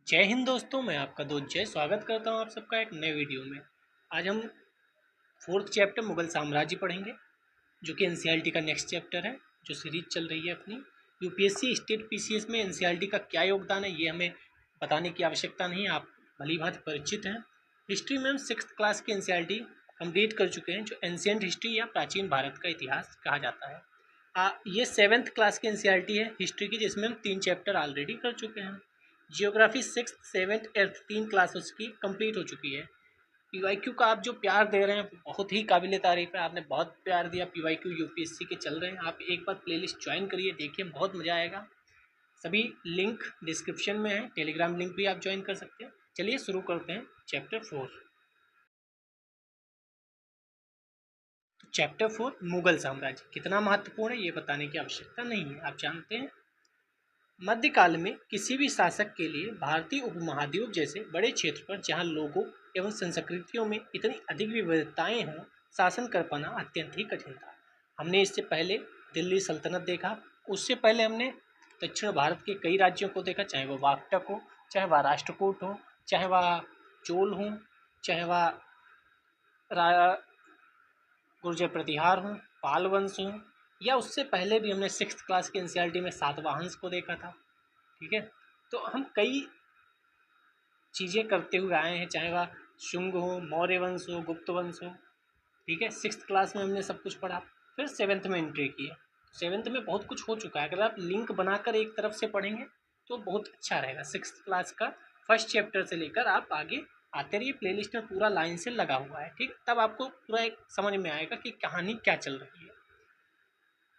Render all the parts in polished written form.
जय हिंद दोस्तों, मैं आपका दोस्त जय स्वागत करता हूं आप सबका एक नए वीडियो में। आज हम फोर्थ चैप्टर मुगल साम्राज्य पढ़ेंगे, जो कि एनसीईआरटी का नेक्स्ट चैप्टर है, जो सीरीज चल रही है अपनी। यूपीएससी स्टेट पीसीएस में एनसीईआरटी का क्या योगदान है, ये हमें बताने की आवश्यकता नहीं है, आप भली भांति परिचित हैं। हिस्ट्री में हम 6th क्लास की एनसीईआरटी कंप्लीट कर चुके हैं, जो एंशिएंट हिस्ट्री या प्राचीन भारत का इतिहास कहा जाता है। ये 7th क्लास की एनसीईआरटी है हिस्ट्री की, जिसमें हम 3 चैप्टर ऑलरेडी कर चुके हैं। Geography 6th 7th 8th 3 classes की कंप्लीट हो चुकी है। पीवाईक्यू का आप जो प्यार दे रहे हैं बहुत ही काबिल तारीफ है, आपने बहुत प्यार दिया। पीवाईक्यू यूपीएससी के चल रहे हैं, आप एक बार प्लेलिस्ट ज्वाइन करिए, देखिए बहुत मज़ा आएगा। सभी लिंक डिस्क्रिप्शन में है, टेलीग्राम लिंक भी आप ज्वाइन कर सकते हैं। चलिए शुरू करते हैं चैप्टर 4। तो चैप्टर 4 मुगल साम्राज्य कितना महत्वपूर्ण है ये बताने की आवश्यकता नहीं है, आप जानते हैं। मध्यकाल में किसी भी शासक के लिए भारतीय उपमहाद्वीप जैसे बड़े क्षेत्र पर, जहां लोगों एवं संस्कृतियों में इतनी अधिक विविधताएं हों, शासन कर पाना अत्यंत ही कठिन था। हमने इससे पहले दिल्ली सल्तनत देखा, उससे पहले हमने दक्षिण भारत के कई राज्यों को देखा, चाहे वह वाकटक हो, चाहे वह राष्ट्रकूट हो, चाहे वह चोल हो, चाहे वह गुर्जर प्रतिहार हो, पाल वंश हो, या उससे पहले भी हमने 6th क्लास के एनसीईआरटी में सातवाहंस को देखा था। ठीक है, तो हम कई चीज़ें करते हुए आए हैं, चाहे वह शुंग हो, मौर्य वंश हो, गुप्त वंश हो। ठीक है, 6th क्लास में हमने सब कुछ पढ़ा, फिर 7th में एंट्री की है। 7th में बहुत कुछ हो चुका है, अगर आप लिंक बनाकर एक तरफ से पढ़ेंगे तो बहुत अच्छा रहेगा। 6th क्लास का फर्स्ट चैप्टर से लेकर आप आगे आते रहिए, प्लेलिस्ट में पूरा लाइन से लगा हुआ है। ठीक, तब आपको पूरा एक समझ में आएगा कि कहानी क्या चल रही है।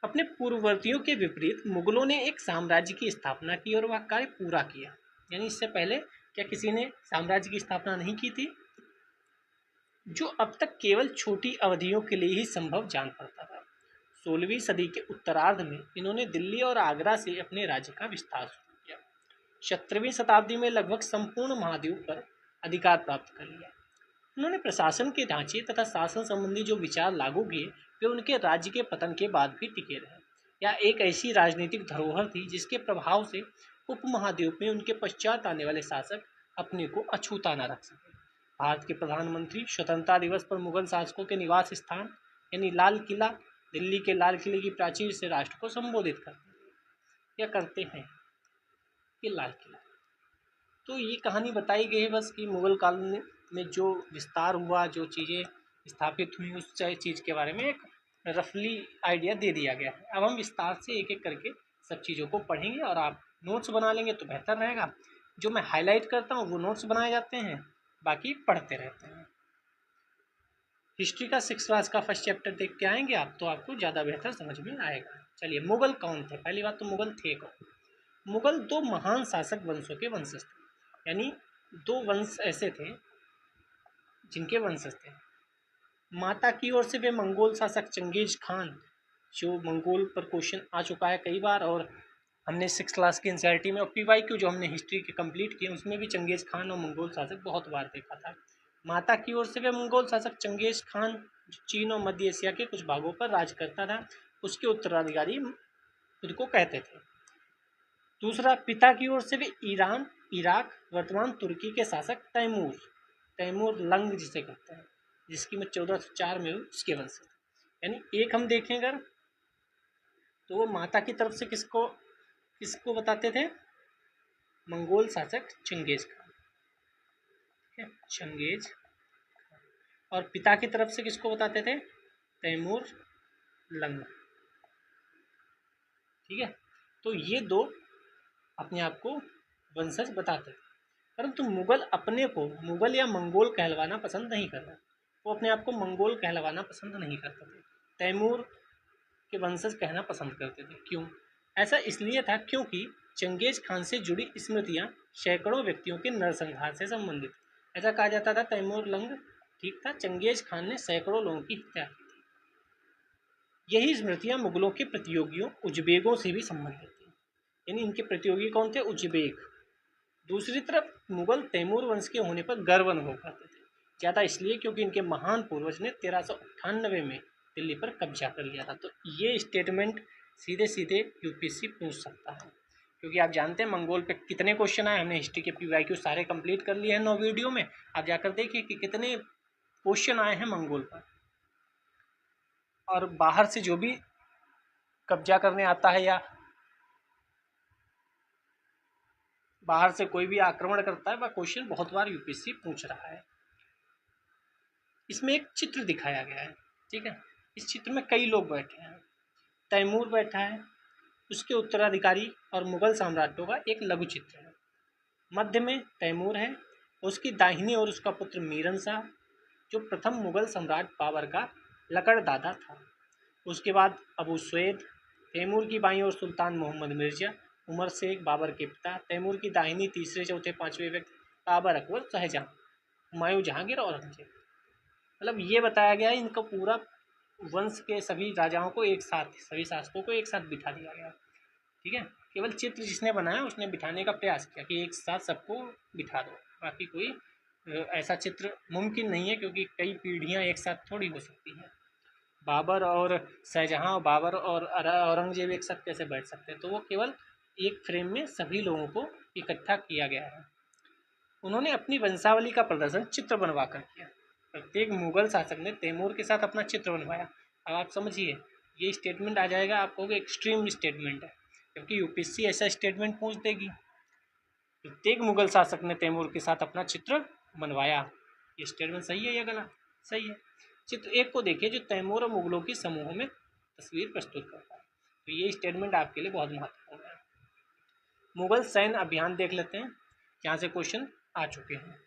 अपने पूर्ववर्तियों के विपरीत मुगलों ने एक साम्राज्य की स्थापना की और वह कार्य पूरा किया। यानी इससे पहले क्या किसी ने साम्राज्य की स्थापना नहीं की थी, जो अब तक केवल छोटी अवधियों के लिए ही संभव जान पड़ता था। 16वीं सदी के उत्तरार्ध में इन्होंने दिल्ली और आगरा से अपने राज्य का विस्तार शुरू किया। 17वीं शताब्दी में लगभग संपूर्ण महाद्वीप पर अधिकार प्राप्त कर लिया। उन्होंने प्रशासन के ढांचे तथा शासन संबंधी जो विचार लागू किए, वे उनके राज्य के पतन के बाद भी टिके रहे। यह एक ऐसी राजनीतिक धरोहर थी जिसके प्रभाव से उपमहाद्वीप में उनके पश्चात आने वाले शासक अपने को अछूता न रख सके। भारत के प्रधानमंत्री स्वतंत्रता दिवस पर मुगल शासकों के निवास स्थान यानी लाल किला, दिल्ली के लाल किले की प्राचीर से राष्ट्र को संबोधित करते या करते हैं, ये लाल किला। तो ये कहानी बताई गई है बस कि मुगल काल में जो विस्तार हुआ, जो चीज़ें स्थापित हुई, उस चीज़ के बारे में एक रफली आइडिया दे दिया गया है। अब हम विस्तार से एक एक करके सब चीज़ों को पढ़ेंगे और आप नोट्स बना लेंगे तो बेहतर रहेगा। जो मैं हाईलाइट करता हूँ वो नोट्स बनाए जाते हैं, बाकी पढ़ते रहते हैं। हिस्ट्री का 6th क्लास का फर्स्ट चैप्टर देख के आएंगे आप, तो आपको ज़्यादा बेहतर समझ में आएगा। चलिए, मुगल कौन थे? पहली बात तो मुगल थे कौन? मुगल दो महान शासक वंशों के वंशज थे। यानी दो वंश ऐसे थे जिनके वंशज थे। माता की ओर से वे मंगोल शासक चंगेज खान, जो मंगोल पर क्वेश्चन आ चुका है कई बार, और हमने 6th क्लास की एनसीईआरटी में और पीवाईक्यू जो हमने हिस्ट्री के कंप्लीट किए उसमें भी चंगेज खान और मंगोल शासक बहुत बार देखा था। माता की ओर से वे मंगोल शासक चंगेज खान, जो चीन और मध्य एशिया के कुछ भागों पर राज करता था, उसके उत्तराधिकारी खुद को कहते थे। दूसरा, पिता की ओर से वे ईरान, इराक, वर्तमान तुर्की के शासक तैमूर, तैमूर लंग जिसे कहते हैं, जिसकी मैं 1404 में हुई, उसके वंश से। यानी एक हम देखें अगर, तो वो माता की तरफ से किसको किसको बताते थे? मंगोल शासक चंगेज खान, ठीक है, चंगेज। और पिता की तरफ से किसको बताते थे? तैमूर लंग। ठीक है, तो ये दो अपने आप को वंशज बताते थे। परंतु मुगल अपने को मुगल या मंगोल कहलवाना पसंद नहीं करते। वो अपने आप को मंगोल कहलवाना पसंद नहीं करते थे, तैमूर के वंशज कहना पसंद करते थे। क्यों? ऐसा इसलिए था क्योंकि चंगेज खान से जुड़ी स्मृतियां सैकड़ों व्यक्तियों के नरसंहार से संबंधित। ऐसा कहा जाता था तैमूर लंग ठीक था, चंगेज खान ने सैकड़ों लोगों की हत्या की थी। यही स्मृतियां मुगलों के प्रतियोगियों उज्बेगों से भी संबंधित थी। यानी इनके प्रतियोगी कौन थे? उज्बेक। दूसरी तरफ मुगल तैमूर वंश के होने पर गर्व अनुभव करते थे, ज़्यादा इसलिए क्योंकि इनके महान पूर्वज ने 1398 में दिल्ली पर कब्जा कर लिया था। तो ये स्टेटमेंट सीधे सीधे यूपीएससी पूछ सकता है। क्योंकि आप जानते हैं मंगोल पे कितने क्वेश्चन आए। हमने हिस्ट्री के PYQ सारे कंप्लीट कर लिए हैं 9 वीडियो में। आप जाकर देखिए कि कितने क्वेश्चन आए हैं मंगोल पर। और बाहर से जो भी कब्जा करने आता है या बाहर से कोई भी आक्रमण करता है, वह क्वेश्चन बहुत बार यूपीएससी पूछ रहा है। इसमें एक चित्र दिखाया गया है, ठीक है। इस चित्र में कई लोग बैठे हैं। तैमूर बैठा है, उसके उत्तराधिकारी और मुगल साम्राज्यों का एक लघु चित्र है। मध्य में तैमूर है, उसकी दाहिनी ओर उसका पुत्र मीरन शाह, जो प्रथम मुगल सम्राट बाबर का लकड़दादा था। उसके बाद अबू सुवेद, तैमूर की बाईं ओर सुल्तान मोहम्मद मिर्जा, उमर शेख बाबर के पिता। तैमूर की दाहिनी तीसरे चौथे पांचवें व्यक्ति बाबर, अकबर, शाहजहां, हुमायूं, जहांगीर, औरंगजेब। मतलब ये बताया गया है इनका पूरा वंश के सभी राजाओं को एक साथ, सभी शासकों को एक साथ बिठा दिया गया, ठीक है। केवल चित्र जिसने बनाया उसने बिठाने का प्रयास किया कि एक साथ सबको बिठा दो। बाकी कोई ऐसा चित्र मुमकिन नहीं है, क्योंकि कई पीढ़ियां एक साथ थोड़ी हो सकती हैं। बाबर और शाहजहां, बाबर और औरंगजेब एक साथ कैसे बैठ सकते हैं? तो वो केवल एक फ्रेम में सभी लोगों को इकट्ठा किया गया है। उन्होंने अपनी वंशावली का प्रदर्शन चित्र बनवा कर किया। प्रत्येक मुगल शासक ने तैमूर के साथ अपना चित्र बनवाया। अब आप समझिए, ये स्टेटमेंट आ जाएगा, आप कहोगे एक्सट्रीम स्टेटमेंट है, क्योंकि यूपीएससी ऐसा स्टेटमेंट पूछ देगी। प्रत्येक मुगल शासक ने तैमूर के साथ अपना चित्र बनवाया। ये स्टेटमेंट सही है या गलत? सही है। चित्र एक को देखिए, जो तैमूर और मुगलों की समूहों में तस्वीर प्रस्तुत करता है। तो ये स्टेटमेंट आपके लिए बहुत महत्वपूर्ण है। मुगल सैन्य अभियान देख लेते हैं, यहाँ से क्वेश्चन आ चुके हैं।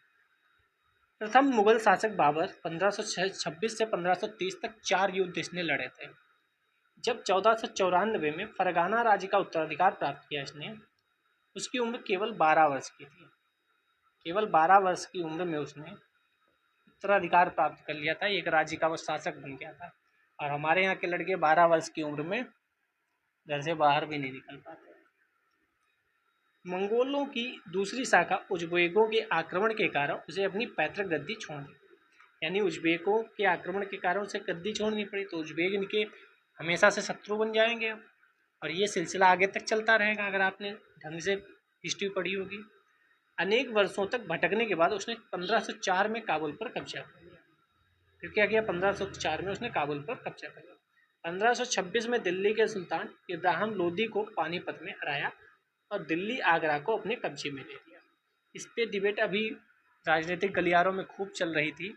प्रथम मुगल शासक बाबर 1526 से 1530 तक 4 युद्ध इसने लड़े थे। जब 1494 में फरगाना राज्य का उत्तराधिकार प्राप्त किया इसने, उसकी उम्र केवल 12 वर्ष की थी। केवल 12 वर्ष की उम्र में उसने उत्तराधिकार प्राप्त कर लिया था, एक राज्य का वो शासक बन गया था। और हमारे यहाँ के लड़के 12 वर्ष की उम्र में घर से बाहर भी नहीं निकल पाते। मंगोलों की दूसरी शाखा उज़्बेकों के आक्रमण के कारण उसे अपनी पैतृक गद्दी छोड़नी पड़ी। यानी उज़्बेकों के आक्रमण के कारण उसे गद्दी छोड़नी पड़ी, तो उज़्बेक इनके हमेशा से शत्रु बन जाएंगे। और ये सिलसिला आगे तक चलता रहेगा, अगर आपने ढंग से हिस्ट्री पढ़ी होगी। अनेक वर्षों तक भटकने के बाद उसने 1504 में काबुल पर कब्जा कर लिया। फिर क्या किया? 1504 में उसने काबुल पर कब्जा कर लिया। 1526 में दिल्ली के सुल्तान इब्राहिम लोदी को पानीपत में हराया और दिल्ली आगरा को अपने कब्जे में ले लिया। इस पे डिबेट अभी राजनीतिक गलियारों में खूब चल रही थी।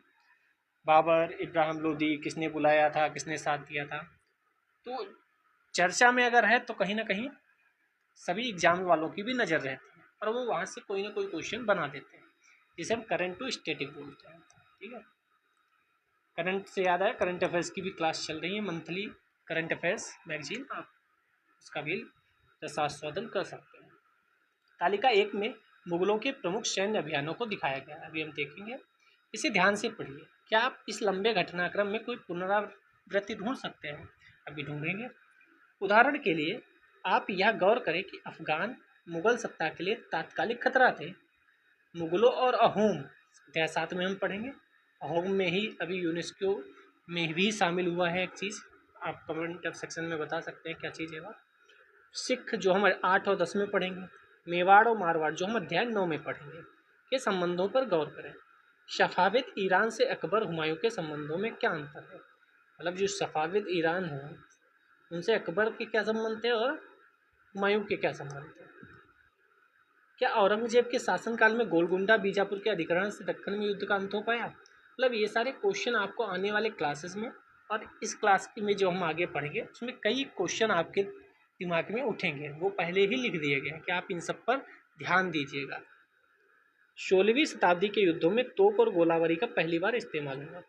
बाबर, इब्राहिम लोदी, किसने बुलाया था, किसने साथ दिया था। तो चर्चा में अगर है तो कहीं ना कहीं सभी एग्जाम वालों की भी नज़र रहती है और वो वहाँ से कोई ना कोई क्वेश्चन बना देते हैं, जिसे हम करंट टू स्टैटिक बोलते हैं, ठीक है। करंट से याद आया, करंट अफेयर्स की भी क्लास चल रही है, मंथली करंट अफेयर्स मैगजीन, आप उसका भी रसास्वादन कर सकते हैं। तालिका 1 में मुगलों के प्रमुख सैन्य अभियानों को दिखाया गया है, अभी हम देखेंगे। इसे ध्यान से पढ़िए। क्या आप इस लंबे घटनाक्रम में कोई पुनरावृत्ति ढूंढ सकते हैं? अभी ढूंढेंगे। उदाहरण के लिए आप यह गौर करें कि अफगान मुगल सत्ता के लिए तात्कालिक खतरा थे। मुगलों और अहोम, अध्याय 7 में हम पढ़ेंगे। अहोम में ही अभी यूनेस्को में भी शामिल हुआ है एक चीज़, आप कमेंट सेक्शन में बता सकते हैं क्या चीज़ है वह। सिख, जो हम 8 और 10 में पढ़ेंगे। मेवाड़ और मारवाड़, जो हम अध्याय 9 में पढ़ेंगे, के संबंधों पर गौर करें। सफ़ाविद ईरान से अकबर हुमायूं के संबंधों में क्या अंतर है? मतलब जो सफ़ाविद ईरान हो उनसे अकबर के क्या संबंध थे और हुमायूं के क्या संबंध थे? क्या औरंगजेब के शासनकाल में गोलकुंडा बीजापुर के अधिग्रहण से दक्कन में युद्ध का अंत हो पाया? मतलब ये सारे क्वेश्चन आपको आने वाले क्लासेस में और इस क्लास में जो हम आगे पढ़ेंगे उसमें कई क्वेश्चन आपके दिमाग में उठेंगे, वो पहले ही लिख दिए गए हैं कि आप इन सब पर ध्यान दीजिएगा। 16वीं शताब्दी के युद्धों में तोप और गोलाबारी का पहली बार इस्तेमाल हुआ।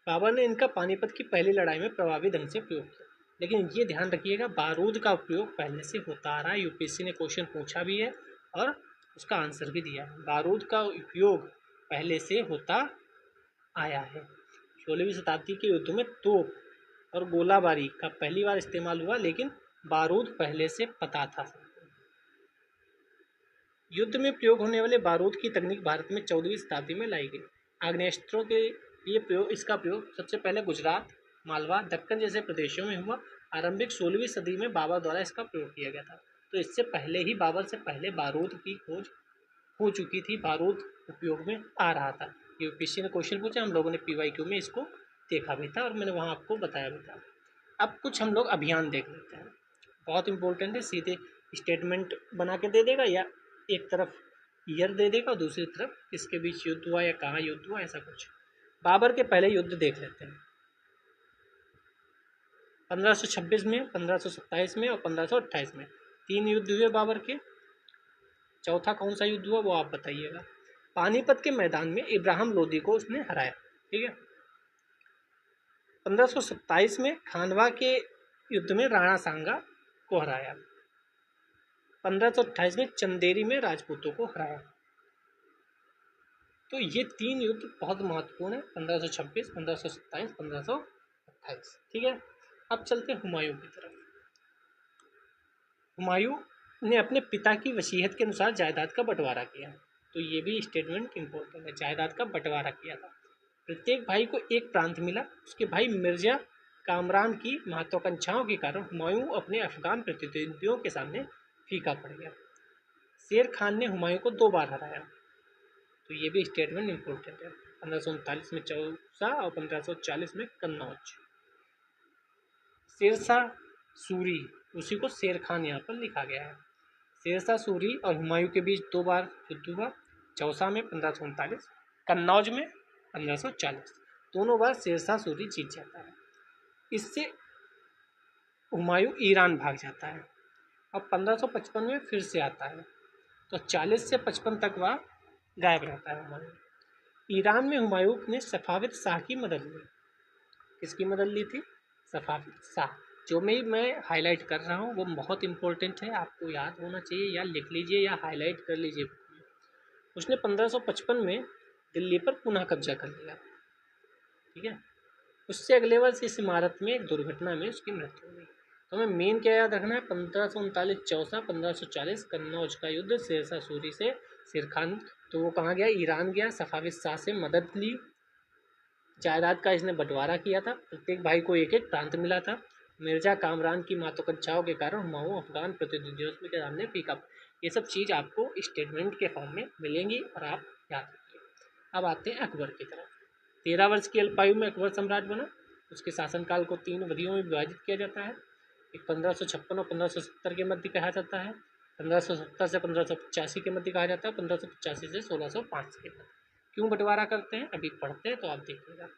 बाबर ने इनका पानीपत की पहली लड़ाई में प्रभावी ढंग से प्रयोग किया। लेकिन ये ध्यान रखिएगा, बारूद का उपयोग पहले से होता आ रहा है। यूपीएससी ने क्वेश्चन पूछा भी है और उसका आंसर भी दिया है। बारूद का उपयोग पहले से होता आया है। 16वीं शताब्दी के युद्ध में तोप और गोलाबारी का पहली बार इस्तेमाल हुआ, लेकिन बारूद पहले से पता था। युद्ध में प्रयोग होने वाले बारूद की तकनीक भारत में 14वीं शताब्दी में लाई गई। आग्नेयास्त्रों के लिए इसका प्रयोग सबसे पहले गुजरात, मालवा, दक्कन जैसे प्रदेशों में हुआ। आरंभिक 16वीं सदी में बाबर द्वारा इसका प्रयोग किया गया था। तो इससे पहले ही बाबर से पहले बारूद की खोज हो चुकी थी, बारूद उपयोग में आ रहा था। यूपीएससी ने क्वेश्चन पूछा, हम लोगों ने पीवाईक्यू में इसको देखा भी था और मैंने वहाँ आपको बताया भी था। अब कुछ हम लोग अभियान देख लेते हैं, बहुत इंपॉर्टेंट है। सीधे स्टेटमेंट बना के दे देगा या एक तरफ ईयर दे देगा और दूसरी तरफ किसके बीच युद्ध हुआ या कहाँ युद्ध हुआ, ऐसा कुछ। बाबर के पहले युद्ध देख लेते हैं, 1526 में, 1527 में और 1528 में 3 युद्ध हुए बाबर के। चौथा कौन सा युद्ध हुआ वो आप बताइएगा। पानीपत के मैदान में इब्राहिम लोदी को उसने हराया, ठीक है। 1527 में खानवा के युद्ध में राणा सांगा को हराया। 1528 में चंदेरी में राजपूतों को हराया। तो ये 3 युद्ध बहुत महत्वपूर्ण है, 1526, 1527, 1528, ठीक है। अब चलते हैं हुमायूं की तरफ। हुमायूं ने अपने पिता की वसीयत के अनुसार जायदाद का बंटवारा किया, तो ये भी स्टेटमेंट इम्पोर्टेंट है। जायदाद का बंटवारा किया था, प्रत्येक भाई को एक प्रांत मिला। उसके भाई मिर्जा कामरान की महत्वाकांक्षाओं के कारण हुमायूं अपने अफगान प्रतिद्वंदियों के सामने फीका पड़ गया। शेर खान ने हुमायूं को 2 बार हराया, तो ये भी स्टेटमेंट इम्पोर्टेंट है। 1539 में चौसा और 1540 में कन्नौज। शेरशाह सूरी, उसी को शेर खान यहाँ पर लिखा गया है। शेरशाह सूरी और हुमायूं के बीच 2 बार युद्ध हुआ, चौसा में 1539, कन्नौज में 1540। दोनों बार शेरशाह सूरी जीत जाता है। इससे हुमायूं ईरान भाग जाता है। अब 1555 में फिर से आता है, तो 40 से 55 तक वह गायब रहता है हुमायूं। ईरान में हुमायूं ने सफाविद शाह की मदद ली। किसकी मदद ली थी? सफाविद शाह। जो मैं हाईलाइट कर रहा हूँ वो बहुत इंपॉर्टेंट है, आपको याद होना चाहिए, या लिख लीजिए या हाईलाइट कर लीजिए। उसने 1555 में दिल्ली पर पुनः कब्जा कर लिया, ठीक है। उससे अगले वर्ष इस इमारत में एक दुर्घटना में उसकी मृत्यु हो गई। तो हमें मेन क्या याद रखना है? 1539 चौसा, 1540 कन्नौज का युद्ध, शेरशाह सूरी से शेर खान, तो वो कहाँ गया? ईरान गया, सफाविद शाह से मदद ली, जायदाद का इसने बंटवारा किया था, प्रत्येक भाई को एक एक प्रांत मिला था। मिर्जा कामरान की महत्वाकांक्षाओं के कारण हुमायूं अफगान प्रतिद्वंदियों के सामने फीका। ये सब चीज़ आपको स्टेटमेंट के फॉर्म में मिलेंगी और आप याद रखिए। अब आते हैं अकबर की तरफ। 13 वर्ष की अल्पायु में अकबर सम्राट बना। उसके शासनकाल को 3 अवधियों में विभाजित किया जाता है। एक 1556 और 1570 के मध्य कहा जाता है, 1570 से 1585 के मध्य कहा जाता है, 1585 से 1605 के मध्य। क्यों बंटवारा करते हैं अभी पढ़ते हैं तो आप देखिएगा।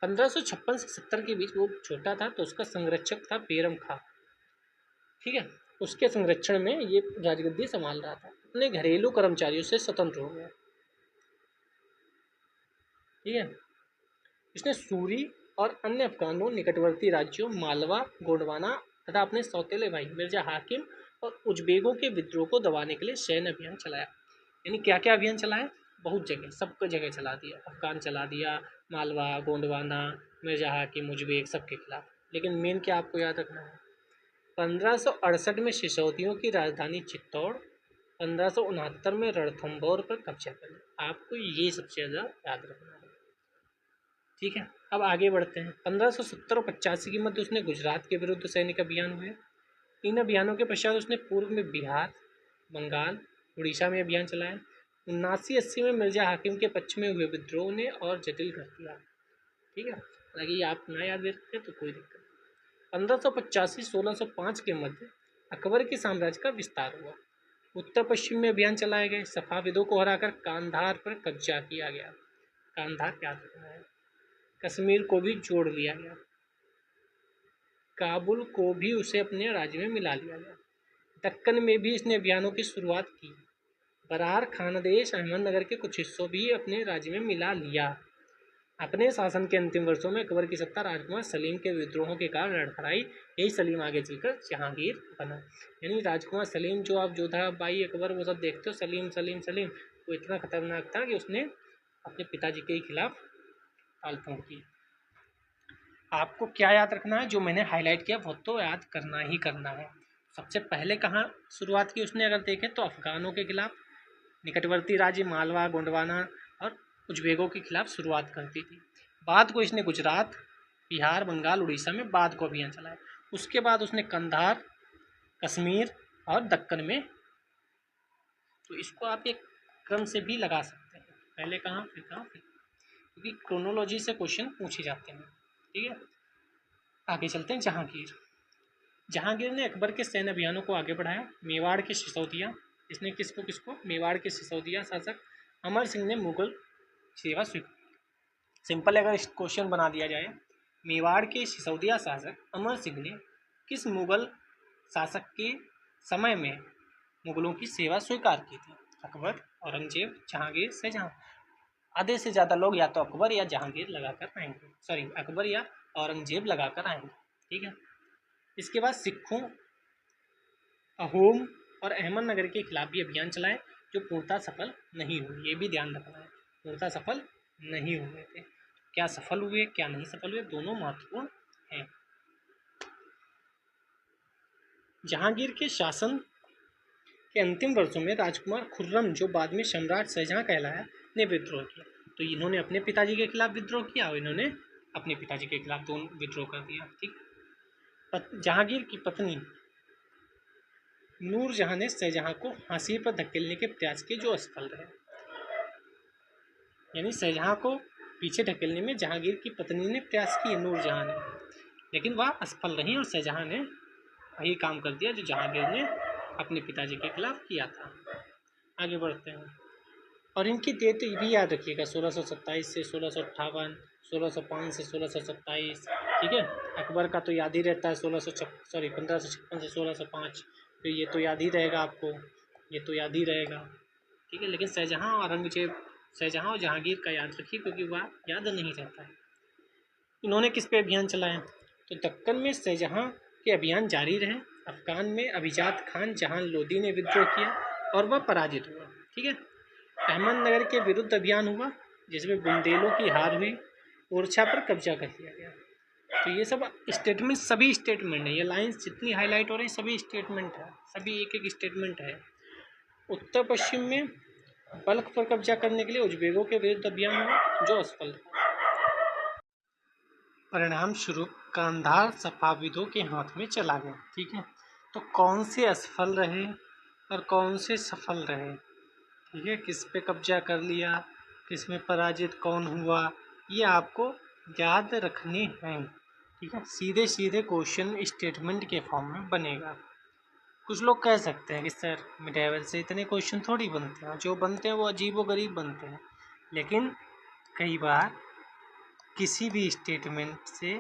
1556 से 70 के बीच वो छोटा था, तो उसका संरक्षक था बेरम खां, ठीक है। उसके संरक्षण में ये राजगद्दी संभाल रहा था। अपने घरेलू कर्मचारियों से स्वतंत्र हो गया, ठीक है। इसने सूरी और अन्य अफगानों, निकटवर्ती राज्यों मालवा, गोंडवाना तथा अपने सौतेले भाई मिर्जा हाकिम और उज्बेकों के विद्रोह को दबाने के लिए सैन्य अभियान चलाया। यानी क्या क्या अभियान चलाया? बहुत जगह, सब जगह चला दिया। अफगान चला दिया, मालवा, गोंडवाना, मिर्जा हाकिम, उज्बेक, सबके खिलाफ। लेकिन मेन क्या आपको याद रखना है? 1568 में सिसोदियों की राजधानी चित्तौड़, 1569 में रणथंभौर पर कब्जा कर लिया। आपको ये सबसे ज़्यादा याद रखना है, ठीक है। अब आगे बढ़ते हैं। 1570 और 85 के मध्य उसने गुजरात के विरुद्ध सैनिक अभियान हुए। इन अभियानों के पश्चात उसने पूर्व में बिहार, बंगाल, उड़ीसा में अभियान चलाया। 79-80 में मिर्जा हाकिम के पक्ष में हुए विद्रोह ने और जटिल कर दिया, ठीक है। हालांकि आप ना याद रखते तो कोई दिक्कत नहीं। 1585-1605 के मध्य अकबर के साम्राज्य का विस्तार हुआ। उत्तर पश्चिम में अभियान चलाए गए। सफाविदों को हराकर कांधार पर कब्जा किया गया। कांधार याद रखना है। कश्मीर को भी जोड़ लिया गया। काबुल को भी उसे अपने राज्य में मिला लिया गया। दक्कन में भी इसने अभियानों की शुरुआत की। बरार खानदेश, अहमदनगर के कुछ हिस्सों भी अपने राज्य में मिला लिया। अपने शासन के अंतिम वर्षों में अकबर की सत्ता राजकुमार सलीम के विद्रोहों के कारण लड़खड़ाई। यही सलीम आगे चलकर जहांगीर बना। यानी राजकुमार सलीम, जो आप जोधा बाई अकबर वो सब देखते हो, सलीम सलीम सलीम, वो इतना खतरनाक था कि उसने अपने पिताजी के खिलाफ तालतोड़ की। आपको क्या याद रखना है? जो मैंने हाईलाइट किया वो तो याद करना ही करना है। सबसे पहले कहाँ शुरुआत की उसने अगर देखें तो अफगानों के खिलाफ, निकटवर्ती राज्य मालवा, गोंडवाना और उज्बेकों के खिलाफ शुरुआत करती थी। बाद को इसने गुजरात, बिहार, बंगाल, उड़ीसा में बाद को अभियान चलाया। उसके बाद उसने कंधार, कश्मीर, और दक्कन में। तो इसको आप एक क्रम से भी लगा सकते हैं, पहले कहाँ फिर कहाँ फिर, क्योंकि क्रोनोलॉजी से क्वेश्चन पूछे जाते हैं। ठीक है, आगे चलते हैं। जहांगीर ने अकबर के सैन्य अभियानों को आगे बढ़ाया। मेवाड़ के सिसोदिया, इसने किसको किसको, मेवाड़ के सिसोदिया शासक अमर सिंह ने मुगल सेवा स्वीकार। सिंपल अगर क्वेश्चन बना दिया जाए, मेवाड़ के सिसोदिया शासक अमर सिंह ने किस मुगल शासक के समय में मुगलों की सेवा स्वीकार की थी? अकबर, औरंगजेब, जहांगीर, शाहजहां। आधे से ज़्यादा लोग या तो अकबर या जहांगीर लगाकर आएंगे, सॉरी अकबर या औरंगजेब लगाकर आएंगे। ठीक है, इसके बाद सिखों, अहोम और अहमदनगर के खिलाफ भी अभियान चलाए जो पूर्णतः सफल नहीं हुए। ये भी ध्यान रखना है, पूर्णतः सफल नहीं हुए थे। क्या सफल हुए क्या नहीं सफल हुए, दोनों महत्वपूर्ण हैं। जहांगीर के शासन के अंतिम वर्षों में राजकुमार खुर्रम, जो बाद में सम्राट शाहजहां कहलाया, ने विद्रोह किया। तो इन्होंने अपने पिताजी के खिलाफ विद्रोह किया और इन्होंने अपने पिताजी के खिलाफ दोनों विद्रोह कर दिया। ठीक, जहांगीर की पत्नी नूरजहां ने शाहजहां को फांसी पर धकेलने के प्रयास किए जो असफल रहे। यानी शाहजहां को पीछे धकेलने में जहांगीर की पत्नी ने प्रयास किए, नूरजहां ने, लेकिन वह असफल रही और शाहजहां ने वही काम कर दिया जो जहांगीर ने अपने पिताजी के खिलाफ किया था। आगे बढ़ते हैं, और इनकी डेट भी याद रखिएगा, 1627 से 1658, 1605 से 1627। ठीक है, अकबर का तो याद ही रहता है 1556 से 1605, तो ये तो याद ही रहेगा आपको, ये तो याद ही रहेगा। ठीक है, लेकिन शाहजहां और जहांगीर का याद रखिए क्योंकि वह याद नहीं रहता है। इन्होंने किस पे अभियान चलाए? तो दक्कन में शाहजहां के अभियान जारी रहे। अफगान में अभिजात खान जहां लोदी ने विद्रोह किया और वह पराजित हुआ। ठीक है, अहमदनगर के विरुद्ध अभियान हुआ जिसमें बुंदेलों की हार हुई, ओरछा पर कब्जा कर लिया गया। तो ये सब स्टेटमेंट, सभी स्टेटमेंट है, ये लाइंस जितनी हाईलाइट हो रही हैं सभी स्टेटमेंट है, सभी एक एक स्टेटमेंट है। उत्तर पश्चिम में बल्ख पर कब्जा करने के लिए उज्बेकों के विरुद्ध अभियान हुआ जो असफल रहा। परिणाम स्वरूप कांधार सफाविदों के हाथ में चला गया। ठीक है, तो कौन से असफल रहे और कौन से सफल रहे? ठीक है, किस पे कब्जा कर लिया, किस में पराजित कौन हुआ, ये आपको याद रखने हैं। ठीक है, सीधे सीधे क्वेश्चन स्टेटमेंट के फॉर्म में बनेगा। कुछ लोग कह सकते हैं कि सर मिडाइवल से इतने क्वेश्चन थोड़ी बनते हैं, जो बनते हैं वो अजीबोगरीब बनते हैं, लेकिन कई बार किसी भी स्टेटमेंट से,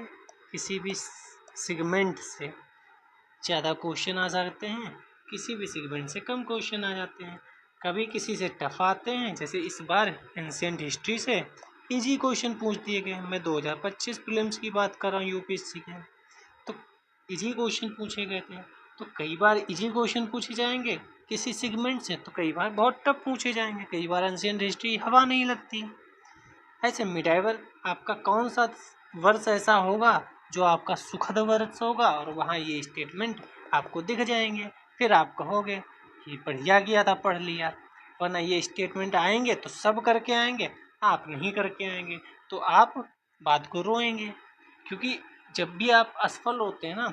किसी भी सेगमेंट से ज़्यादा क्वेश्चन आ सकते हैं, किसी भी सेगमेंट से कम क्वेश्चन आ जाते हैं। कभी किसी से टफ आते हैं, जैसे इस बार एंशिएंट हिस्ट्री से इजी क्वेश्चन पूछ दिए गए। मैं 2025 प्रीलिम्स की बात कर रहा हूँ यूपीएससी के, तो इजी क्वेश्चन पूछे गए थे। तो कई बार इजी क्वेश्चन पूछे जाएंगे किसी सेगमेंट से, तो कई बार बहुत टफ पूछे जाएंगे, कई बार एंशिएंट हिस्ट्री हवा नहीं लगती। ऐसे मिडाइवल आपका कौन सा वर्ष ऐसा होगा जो आपका सुखद वर्ष होगा और वहाँ ये स्टेटमेंट आपको दिख जाएंगे, फिर आप कहोगे कि बढ़िया किया था पढ़ लिया। वरना ये स्टेटमेंट आएंगे तो सब करके आएंगे, आप नहीं करके आएंगे तो आप बात को रोएंगे। क्योंकि जब भी आप असफल होते हैं ना,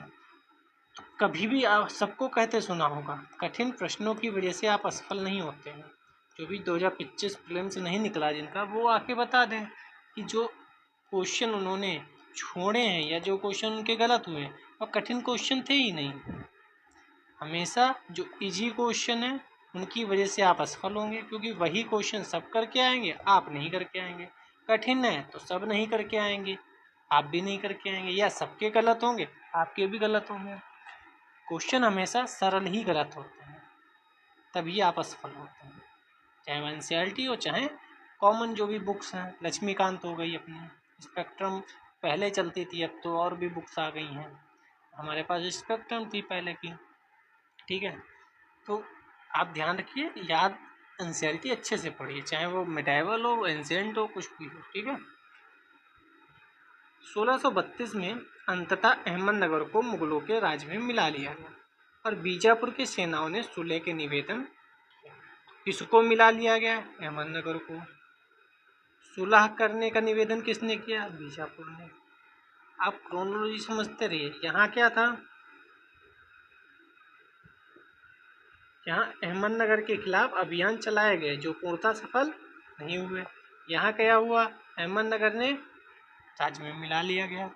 तो कभी भी आप सबको कहते सुना होगा, कठिन प्रश्नों की वजह से आप असफल नहीं होते हैं। जो भी 2025 प्रीलिम्स नहीं निकला जिनका, वो आके बता दें कि जो क्वेश्चन उन्होंने छोड़े हैं या जो क्वेश्चन उनके गलत हुए हैं और कठिन क्वेश्चन थे ही नहीं। हमेशा जो इजी क्वेश्चन है उनकी वजह से आप असफल होंगे, क्योंकि वही क्वेश्चन सब करके आएंगे, आप नहीं करके आएंगे। कठिन है तो सब नहीं करके आएंगे, आप भी नहीं करके आएंगे, या सबके गलत होंगे आपके भी गलत होंगे। क्वेश्चन हमेशा सरल ही गलत होते हैं, तभी आप असफल होते हैं, चाहे वो एनसीईआरटी हो चाहे कॉमन जो भी बुक्स हैं। लक्ष्मीकांत हो गई अपनी, स्पेक्ट्रम पहले चलती थी, अब तो और भी बुक्स आ गई हैं, हमारे पास स्पेक्ट्रम थी पहले की। ठीक है, तो आप ध्यान रखिए, याद एनसीईआरटी अच्छे से पढ़िए, चाहे वो मिडाइवल हो, एंशिएंट हो, कुछ भी हो। ठीक है, 1632 में अंततः अहमदनगर को मुगलों के राज में मिला लिया गया और बीजापुर के सेनाओं ने सुलह के निवेदन, किसको मिला लिया गया? अहमदनगर को। सुलह करने का निवेदन किसने किया? बीजापुर ने। आप क्रोनोलॉजी समझते रहिए, यहाँ क्या था, यहाँ अहमदनगर के खिलाफ अभियान चलाए गए जो पूर्णतः सफल नहीं हुए। यहाँ क्या हुआ, अहमदनगर ने राज्य में मिला लिया गया।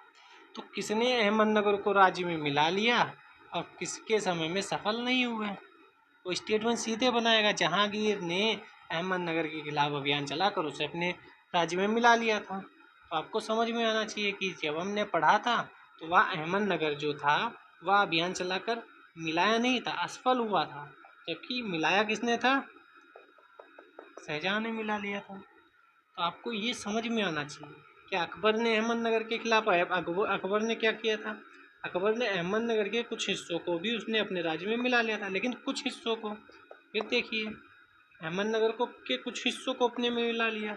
तो किसने अहमदनगर को राज्य में मिला लिया और किसके समय में सफल नहीं हुए, वो स्टेटमेंट सीधे बनाएगा। जहांगीर ने अहमदनगर के खिलाफ अभियान चलाकर उसे अपने राज्य में मिला लिया था। तो आपको समझ में आना चाहिए कि जब हमने पढ़ा था तो वह अहमदनगर जो था वह अभियान चलाकर मिलाया नहीं था, असफल हुआ था, जबकि मिलाया किसने था, शाहजहां ने मिला लिया था। तो आपको ये समझ में आना चाहिए कि अकबर ने अहमदनगर के खिलाफ अकबर ने क्या किया था, अकबर ने अहमदनगर के कुछ हिस्सों को भी उसने अपने राज्य में मिला लिया था, लेकिन कुछ हिस्सों को। फिर देखिए अहमदनगर को के कुछ हिस्सों को अपने में मिला लिया।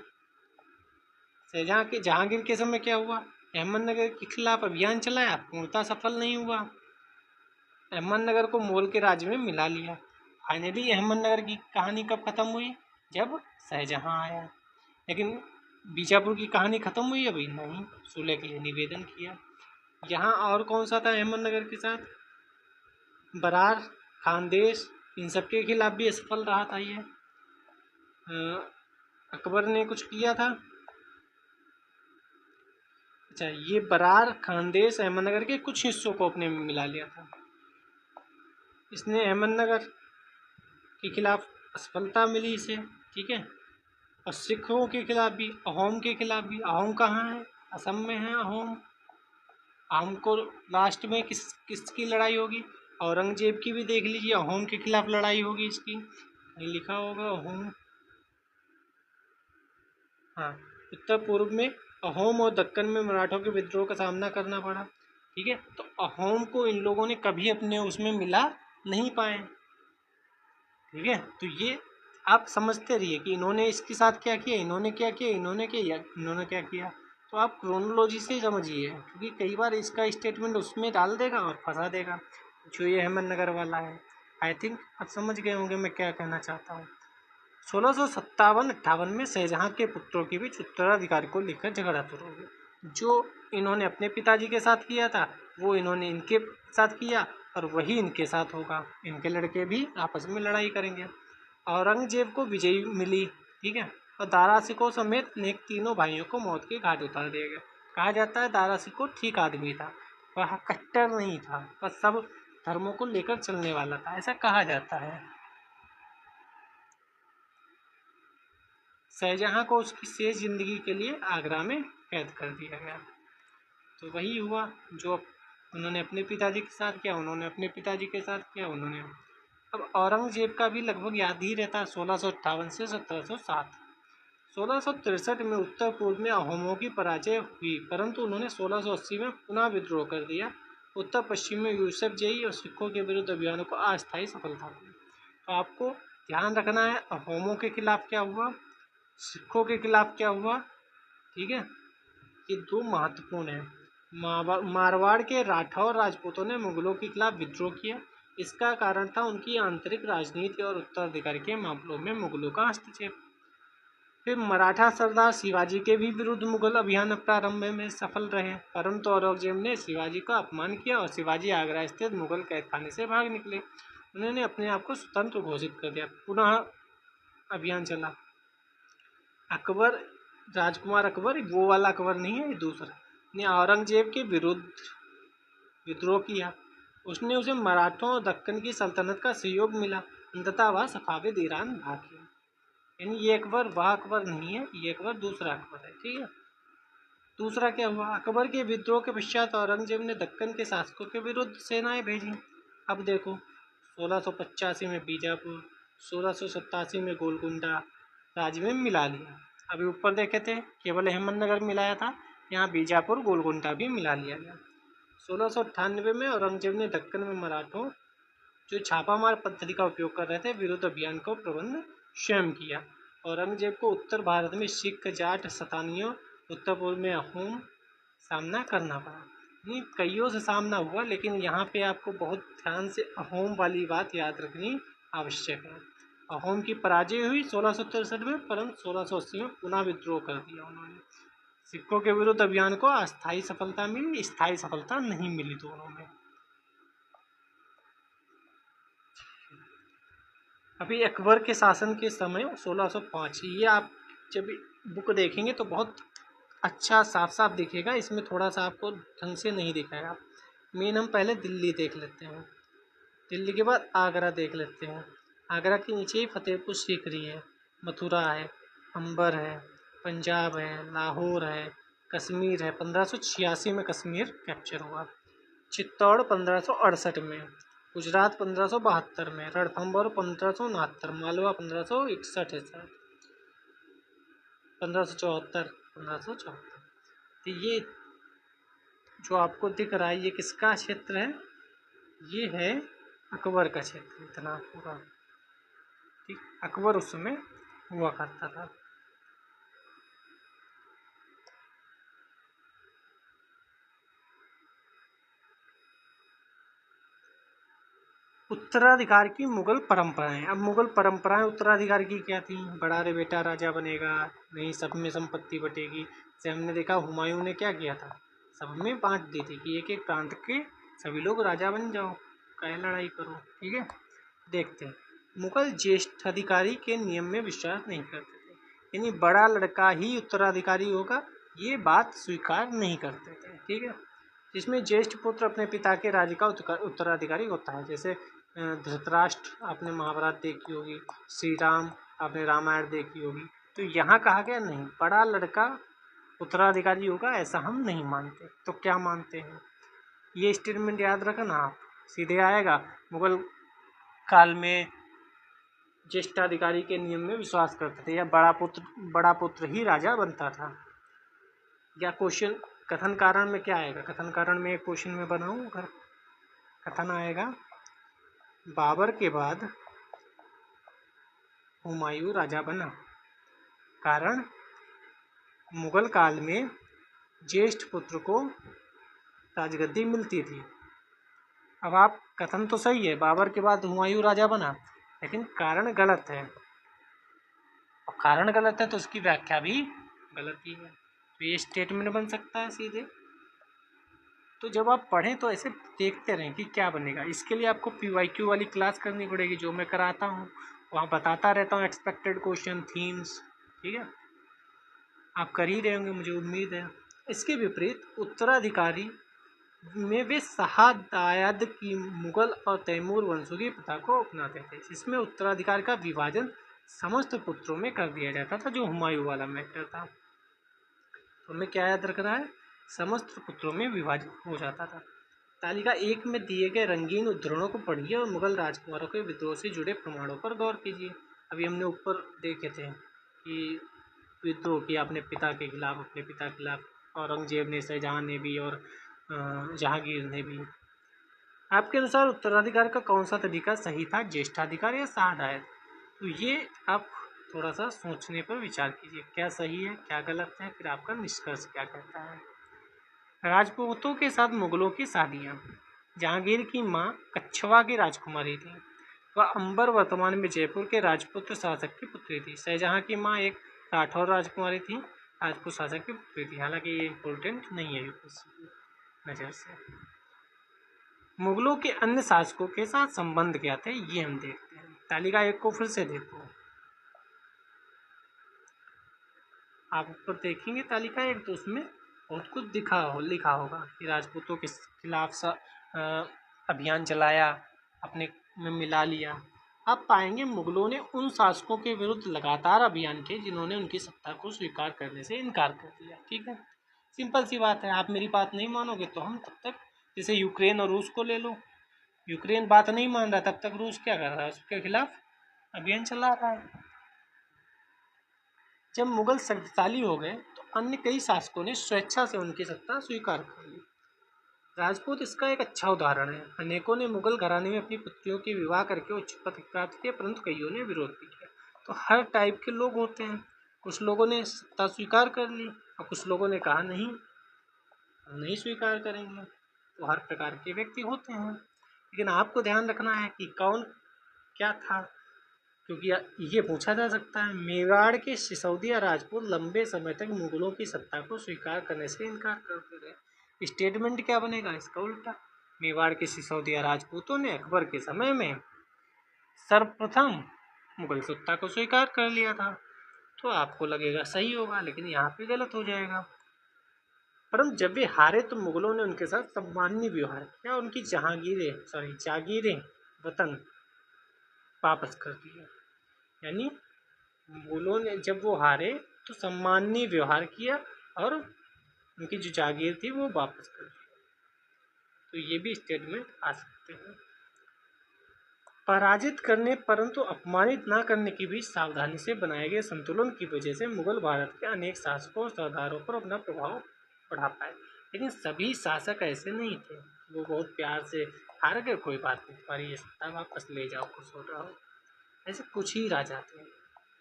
जहांगीर के समय क्या हुआ, अहमदनगर के खिलाफ अभियान चलाया, पूर्णतः सफल नहीं हुआ, अहमदनगर को मुगल के राज्य में मिला लिया। फाइनली अहमदनगर की कहानी कब खत्म हुई, जब शाहजहां आया। लेकिन बीजापुर की कहानी खत्म हुई अभी नहीं, सुलह के लिए निवेदन किया। यहाँ और कौन सा था अहमदनगर के साथ, बरार, खानदेश, इन सब के खिलाफ भी असफल रहा था ये। अकबर ने कुछ किया था, अच्छा ये बरार, खानदेश, अहमदनगर के कुछ हिस्सों को अपने में मिला लिया था। इसने अहमदनगर के खिलाफ असफलता मिली इसे, ठीक है। और सिखों के खिलाफ भी, अहोम के खिलाफ भी। अहोम कहाँ है, असम में है अहोम। अहोम को लास्ट में किसकी लड़ाई होगी, औरंगजेब की भी देख लीजिए, अहोम के खिलाफ लड़ाई होगी इसकी, नहीं लिखा होगा अहोम, हाँ। उत्तर पूर्व में अहोम और दक्कन में मराठों के विद्रोह का सामना करना पड़ा, ठीक है। तो अहोम को इन लोगों ने कभी अपने उसमें मिला नहीं पाए, ठीक है। तो ये आप समझते रहिए कि इन्होंने इसके साथ क्या किया, इन्होंने क्या किया, इन्होंने क्या किया। तो आप क्रोनोलॉजी से समझिए, क्योंकि कई बार इसका स्टेटमेंट उसमें डाल देगा और फंसा देगा, जो ये अहमदनगर वाला है। आई थिंक आप समझ गए होंगे मैं क्या कहना चाहता हूँ। 1657-58 में शाहजहां के पुत्रों के बीच उत्तराधिकारी को लेकर झगड़ा शुरू हो गया। जो इन्होंने अपने पिताजी के साथ किया था वो इन्होंने इनके साथ किया, और वही इनके साथ होगा। इनके लड़के भी आपस में लड़ाई करेंगे। औरंगजेब को विजयी मिली, ठीक है, और दारा सिकों समेत अनेक तीनों भाइयों को मौत के घाट उतार दिया गया। कहा जाता है दारा सिकों ठीक आदमी था, वह कट्टर नहीं था, वह सब धर्मों को लेकर चलने वाला था, ऐसा कहा जाता है। शाहजहां को उसकी शेष जिंदगी के लिए आगरा में कैद कर दिया गया। तो वही हुआ जो उन्होंने अपने पिताजी के साथ किया, उन्होंने अपने पिताजी के साथ किया, उन्होंने। अब औरंगजेब का भी लगभग याद ही रहता है 1658 से 1707। 1663 में उत्तर पूर्व में अहोमों की पराजय हुई, परंतु उन्होंने 1680 में पुनः विद्रोह कर दिया। उत्तर पश्चिम में यूसुफ जई और सिखों के विरुद्ध अभियानों को अस्थायी सफलता मिली। तो आपको ध्यान रखना है अहोमों के खिलाफ क्या हुआ, सिखों के खिलाफ क्या हुआ, ठीक है। ये दो महत्वपूर्ण है। मारवाड़ के राठौर राजपूतों ने मुगलों के खिलाफ विद्रोह किया। इसका कारण था उनकी आंतरिक राजनीति और उत्तराधिकारी के मामलों में मुगलों का हस्तक्षेप। फिर मराठा सरदार शिवाजी के भी विरुद्ध मुगल अभियान प्रारंभ में सफल रहे, परंतु औरंगजेब ने शिवाजी का अपमान किया और शिवाजी आगरा स्थित मुगल कैदखाने से भाग निकले। उन्होंने अपने आप को स्वतंत्र घोषित कर दिया। पुनः अभियान चला। अकबर, राजकुमार अकबर, वो वाला अकबर नहीं है, दूसरा, ने औरंगजेब के विरुद्ध विद्रोह किया। उसने उसे मराठों और दक्कन की सल्तनत का सहयोग मिला। अंततः वह सफाविद ईरान भाग गया। यानी ये अकबर वह अकबर नहीं है, ये अकबर दूसरा अकबर है, ठीक है। दूसरा क्या हुआ, अकबर के विद्रोह के पश्चात औरंगजेब ने दक्कन के शासकों के विरुद्ध सेनाएं भेजी। अब देखो 1685 में बीजापुर, 1687 में गोलकुंडा राज्य में मिला लिया। अभी ऊपर देखे थे केवल अहमदनगर मिलाया था, यहाँ बीजापुर गोलकुंडा भी मिला लिया गया। 1698 में औरंगजेब ने दक्कन में मराठों जो छापामार पद्धति का उपयोग कर रहे थे विरुद्ध अभियान को प्रबंध स्वयं किया। औरंगजेब को उत्तर भारत में सिख, जाट, सतानियों, उत्तर पूर्व में अहोम सामना करना पड़ा। नहीं, कईयों से सामना हुआ, लेकिन यहाँ पे आपको बहुत ध्यान से अहोम वाली बात याद रखनी आवश्यक है। अहोम की पराजय हुई 1663 में, परंतु 1680 में पुनः विद्रोह कर दिया उन्होंने। सिखों के विरुद्ध अभियान को अस्थायी सफलता मिली, स्थायी सफलता नहीं मिली दोनों में। अभी अकबर के शासन के समय 1605, ये आप जब बुक देखेंगे तो बहुत अच्छा साफ साफ दिखेगा, इसमें थोड़ा सा आपको ढंग से नहीं दिखाएगा। मेन हम पहले दिल्ली देख लेते हैं, दिल्ली के बाद आगरा देख लेते हैं। आगरा के नीचे ही फतेहपुर सीकरी है, मथुरा है, अंबर है, पंजाब है, लाहौर है, कश्मीर है। 1586 में कश्मीर कैप्चर हुआ। चित्तौड़ 1568 में, गुजरात 1572 में, रणथंभौर 1569, मालवा 1561 है सर, 1574, 1574। तो ये जो आपको दिख रहा है ये किसका क्षेत्र है? ये है अकबर का क्षेत्र, इतना पूरा। ठीक, अकबर उस समय हुआ करता था। उत्तराधिकार की मुगल परंपराएं। अब मुगल परंपराएं उत्तराधिकार की क्या थी? बड़ा रे बेटा राजा बनेगा, नहीं सब में संपत्ति बटेगी। जैसे हमने देखा हुमायूं ने क्या किया था, सब में बांट दी थी कि एक एक प्रांत के सभी लोग राजा बन जाओ, काहे लड़ाई करो। ठीक है, देखते हैं। मुगल ज्येष्ठ अधिकारी के नियम में विश्वास नहीं करते थे, यानी बड़ा लड़का ही उत्तराधिकारी होगा ये बात स्वीकार नहीं करते थे। ठीक है, जिसमें ज्येष्ठ पुत्र अपने पिता के राज्य का उत्तराधिकारी होता है। जैसे धृतराष्ट्र आपने महाभारत देखी होगी, श्री राम आपने रामायण देखी होगी। तो यहाँ कहा गया नहीं, बड़ा लड़का उत्तराधिकारी होगा ऐसा हम नहीं मानते। तो क्या मानते हैं? ये स्टेटमेंट याद रखना आप, सीधे आएगा मुगल काल में ज्येष्ठाधिकारी के नियम में विश्वास करते थे, या बड़ा पुत्र ही राजा बनता था। या क्वेश्चन कथन कारण में क्या आएगा? कथन कारण में एक क्वेश्चन में बनाऊं, अगर कथन आएगा बाबर के बाद हुमायूं राजा बना, कारण मुगल काल में ज्येष्ठ पुत्र को राजगद्दी मिलती थी। अब आप कथन तो सही है, बाबर के बाद हुमायूं राजा बना, लेकिन कारण गलत है। और कारण गलत है तो उसकी व्याख्या भी गलत ही है। तो ये स्टेटमेंट बन सकता है सीधे। तो जब आप पढ़ें तो ऐसे देखते रहें कि क्या बनेगा। इसके लिए आपको PYQ वाली क्लास करनी पड़ेगी, जो मैं कराता हूँ, वहाँ बताता रहता हूँ एक्सपेक्टेड क्वेश्चन, थीम्स। ठीक है, आप कर ही रहे होंगे मुझे उम्मीद है। इसके विपरीत उत्तराधिकारी में वे शहादायद की मुगल और तैमूर वंशों की प्रथा को अपनाते थे, जिसमें उत्तराधिकार का विभाजन समस्त पुत्रों में कर दिया जाता था, जो हुमायूं वाला मैटर था। तो हमें क्या याद रखना है? समस्त पुत्रों में विभाजित हो जाता था। तालिका 1 में दिए गए रंगीन उद्धरणों को पढ़िए और मुगल राजकुमारों के विद्रोह से जुड़े प्रमाणों पर गौर कीजिए। अभी हमने ऊपर देखे थे कि विद्रोह किया अपने पिता के खिलाफ, अपने पिता के खिलाफ औरंगजेब ने, शाहजहां ने भी, और जहांगीर ने भी। आपके अनुसार उत्तराधिकार का कौन सा तरीका सही था, ज्येष्ठाधिकार या शहादायत? तो ये आप थोड़ा सा सोचने पर विचार कीजिए, क्या सही है क्या गलत है, फिर आपका निष्कर्ष क्या कहता है। राजपूतों के साथ मुगलों की शादियाँ। जहांगीर की माँ कच्छवा की राजकुमारी थी, वह अंबर वर्तमान में जयपुर के राजपूत शासक की पुत्री थी। शाहजहां की माँ एक राठौर राजकुमारी थी, राजपूत शासक की पुत्री थी। हालांकि ये इम्पोर्टेंट नहीं है यूपीएससी की नज़र से। मुगलों के अन्य शासकों के साथ संबंध क्या थे, ये हम देखते हैं। तालिका 1 को फिर से देखो, आप ऊपर देखेंगे तालिका 1 तो उसमें बहुत कुछ लिखा होगा कि राजपूतों के खिलाफ अभियान चलाया, अपने में मिला लिया। आप पाएंगे मुगलों ने उन शासकों के विरुद्ध लगातार अभियान किए जिन्होंने उनकी सत्ता को स्वीकार करने से इनकार कर दिया। ठीक है, सिंपल सी बात है। आप मेरी बात नहीं मानोगे तो हम तब तक, जैसे यूक्रेन और रूस को ले लो, यूक्रेन बात नहीं मान रहा, तब तक रूस क्या कर रहा है? उसके खिलाफ अभियान चला रहा है। जब मुगल शक्तिशाली हो गए तो अन्य कई शासकों ने स्वेच्छा से उनकी सत्ता स्वीकार कर ली। राजपूत इसका एक अच्छा उदाहरण है। अनेकों ने मुगल घराने में अपनी पुत्रियों के विवाह करके उच्च पद प्राप्त किए, परंतु कईयों ने विरोध भी किया। तो हर टाइप के लोग होते हैं, कुछ लोगों ने सत्ता स्वीकार कर ली और कुछ लोगों ने कहा नहीं, हम नहीं स्वीकार करेंगे। तो हर प्रकार के व्यक्ति होते हैं, लेकिन आपको ध्यान रखना है कि कौन क्या था, क्योंकि ये पूछा जा सकता है। मेवाड़ के सिसोदिया राजपूत लंबे समय तक मुगलों की सत्ता को स्वीकार करने से इनकार करते रहे। स्टेटमेंट क्या बनेगा इसका उल्टा? मेवाड़ के सिसोदिया राजपूतों ने अकबर के समय में सर्वप्रथम मुगल सत्ता को स्वीकार कर लिया था। तो आपको लगेगा सही होगा, लेकिन यहाँ पे गलत हो जाएगा। परंतु जब वे हारे तो मुगलों ने उनके साथ सम्माननीय व्यवहार किया, उनकी जागीरें वतन वापस कर दिया। यानी मुगलों ने जब वो हारे तो सम्माननीय व्यवहार किया और उनकी जो जागीर थी वो वापस कर दी। तो ये भी स्टेटमेंट आ सकते हैं। पराजित करने परंतु अपमानित न करने की भी सावधानी से बनाए गए संतुलन की वजह से मुगल भारत के अनेक शासकों और सरदारों पर अपना प्रभाव बढ़ा पाए। लेकिन सभी शासक ऐसे नहीं थे, वो बहुत प्यार से हार गए, कोई बात नहीं, तुम्हारी ये सत्ता वापस ले जाओ, खुश हो रहा हो। ऐसे कुछ ही राजा थे,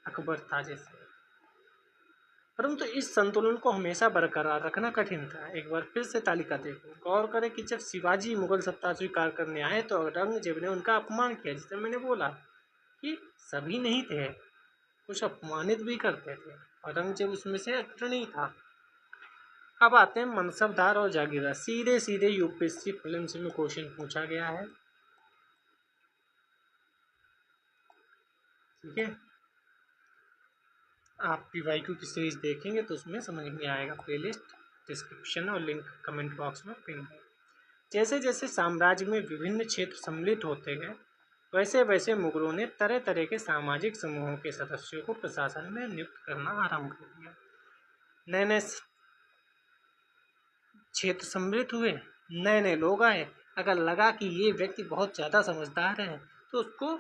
अकबर था जैसे। परंतु इस संतुलन को हमेशा बरकरार रखना कठिन था। एक बार फिर से तालिका देखो, गौर करें कि जब शिवाजी मुगल सत्ता स्वीकार करने आए तो औरंगजेब ने उनका अपमान किया। जिससे मैंने बोला कि सभी नहीं थे, कुछ अपमानित भी करते थे, औरंगजेब उसमें से अग्रणी था। अब आते हैं मनसबदार और जागीरदार। सीधे सीधे यूपीएससी प्रीलिम्स में क्वेश्चन पूछा गया है, ठीक है। आप पीवाईक्यू की सीरीज देखेंगे तो उसमें समझ में आएगा। प्लेलिस्ट डिस्क्रिप्शन और लिंक कमेंट बॉक्स में पिन है। जैसे जैसे साम्राज्य में विभिन्न क्षेत्र सम्मिलित होते गए, वैसे वैसे मुगलों ने तरह तरह के सामाजिक समूहों के सदस्यों को प्रशासन में नियुक्त करना आरंभ कर दिया। नए नए क्षेत्र सम्मिलित हुए, नए नए लोग आए। अगर लगा कि ये व्यक्ति बहुत ज़्यादा समझदार है तो उसको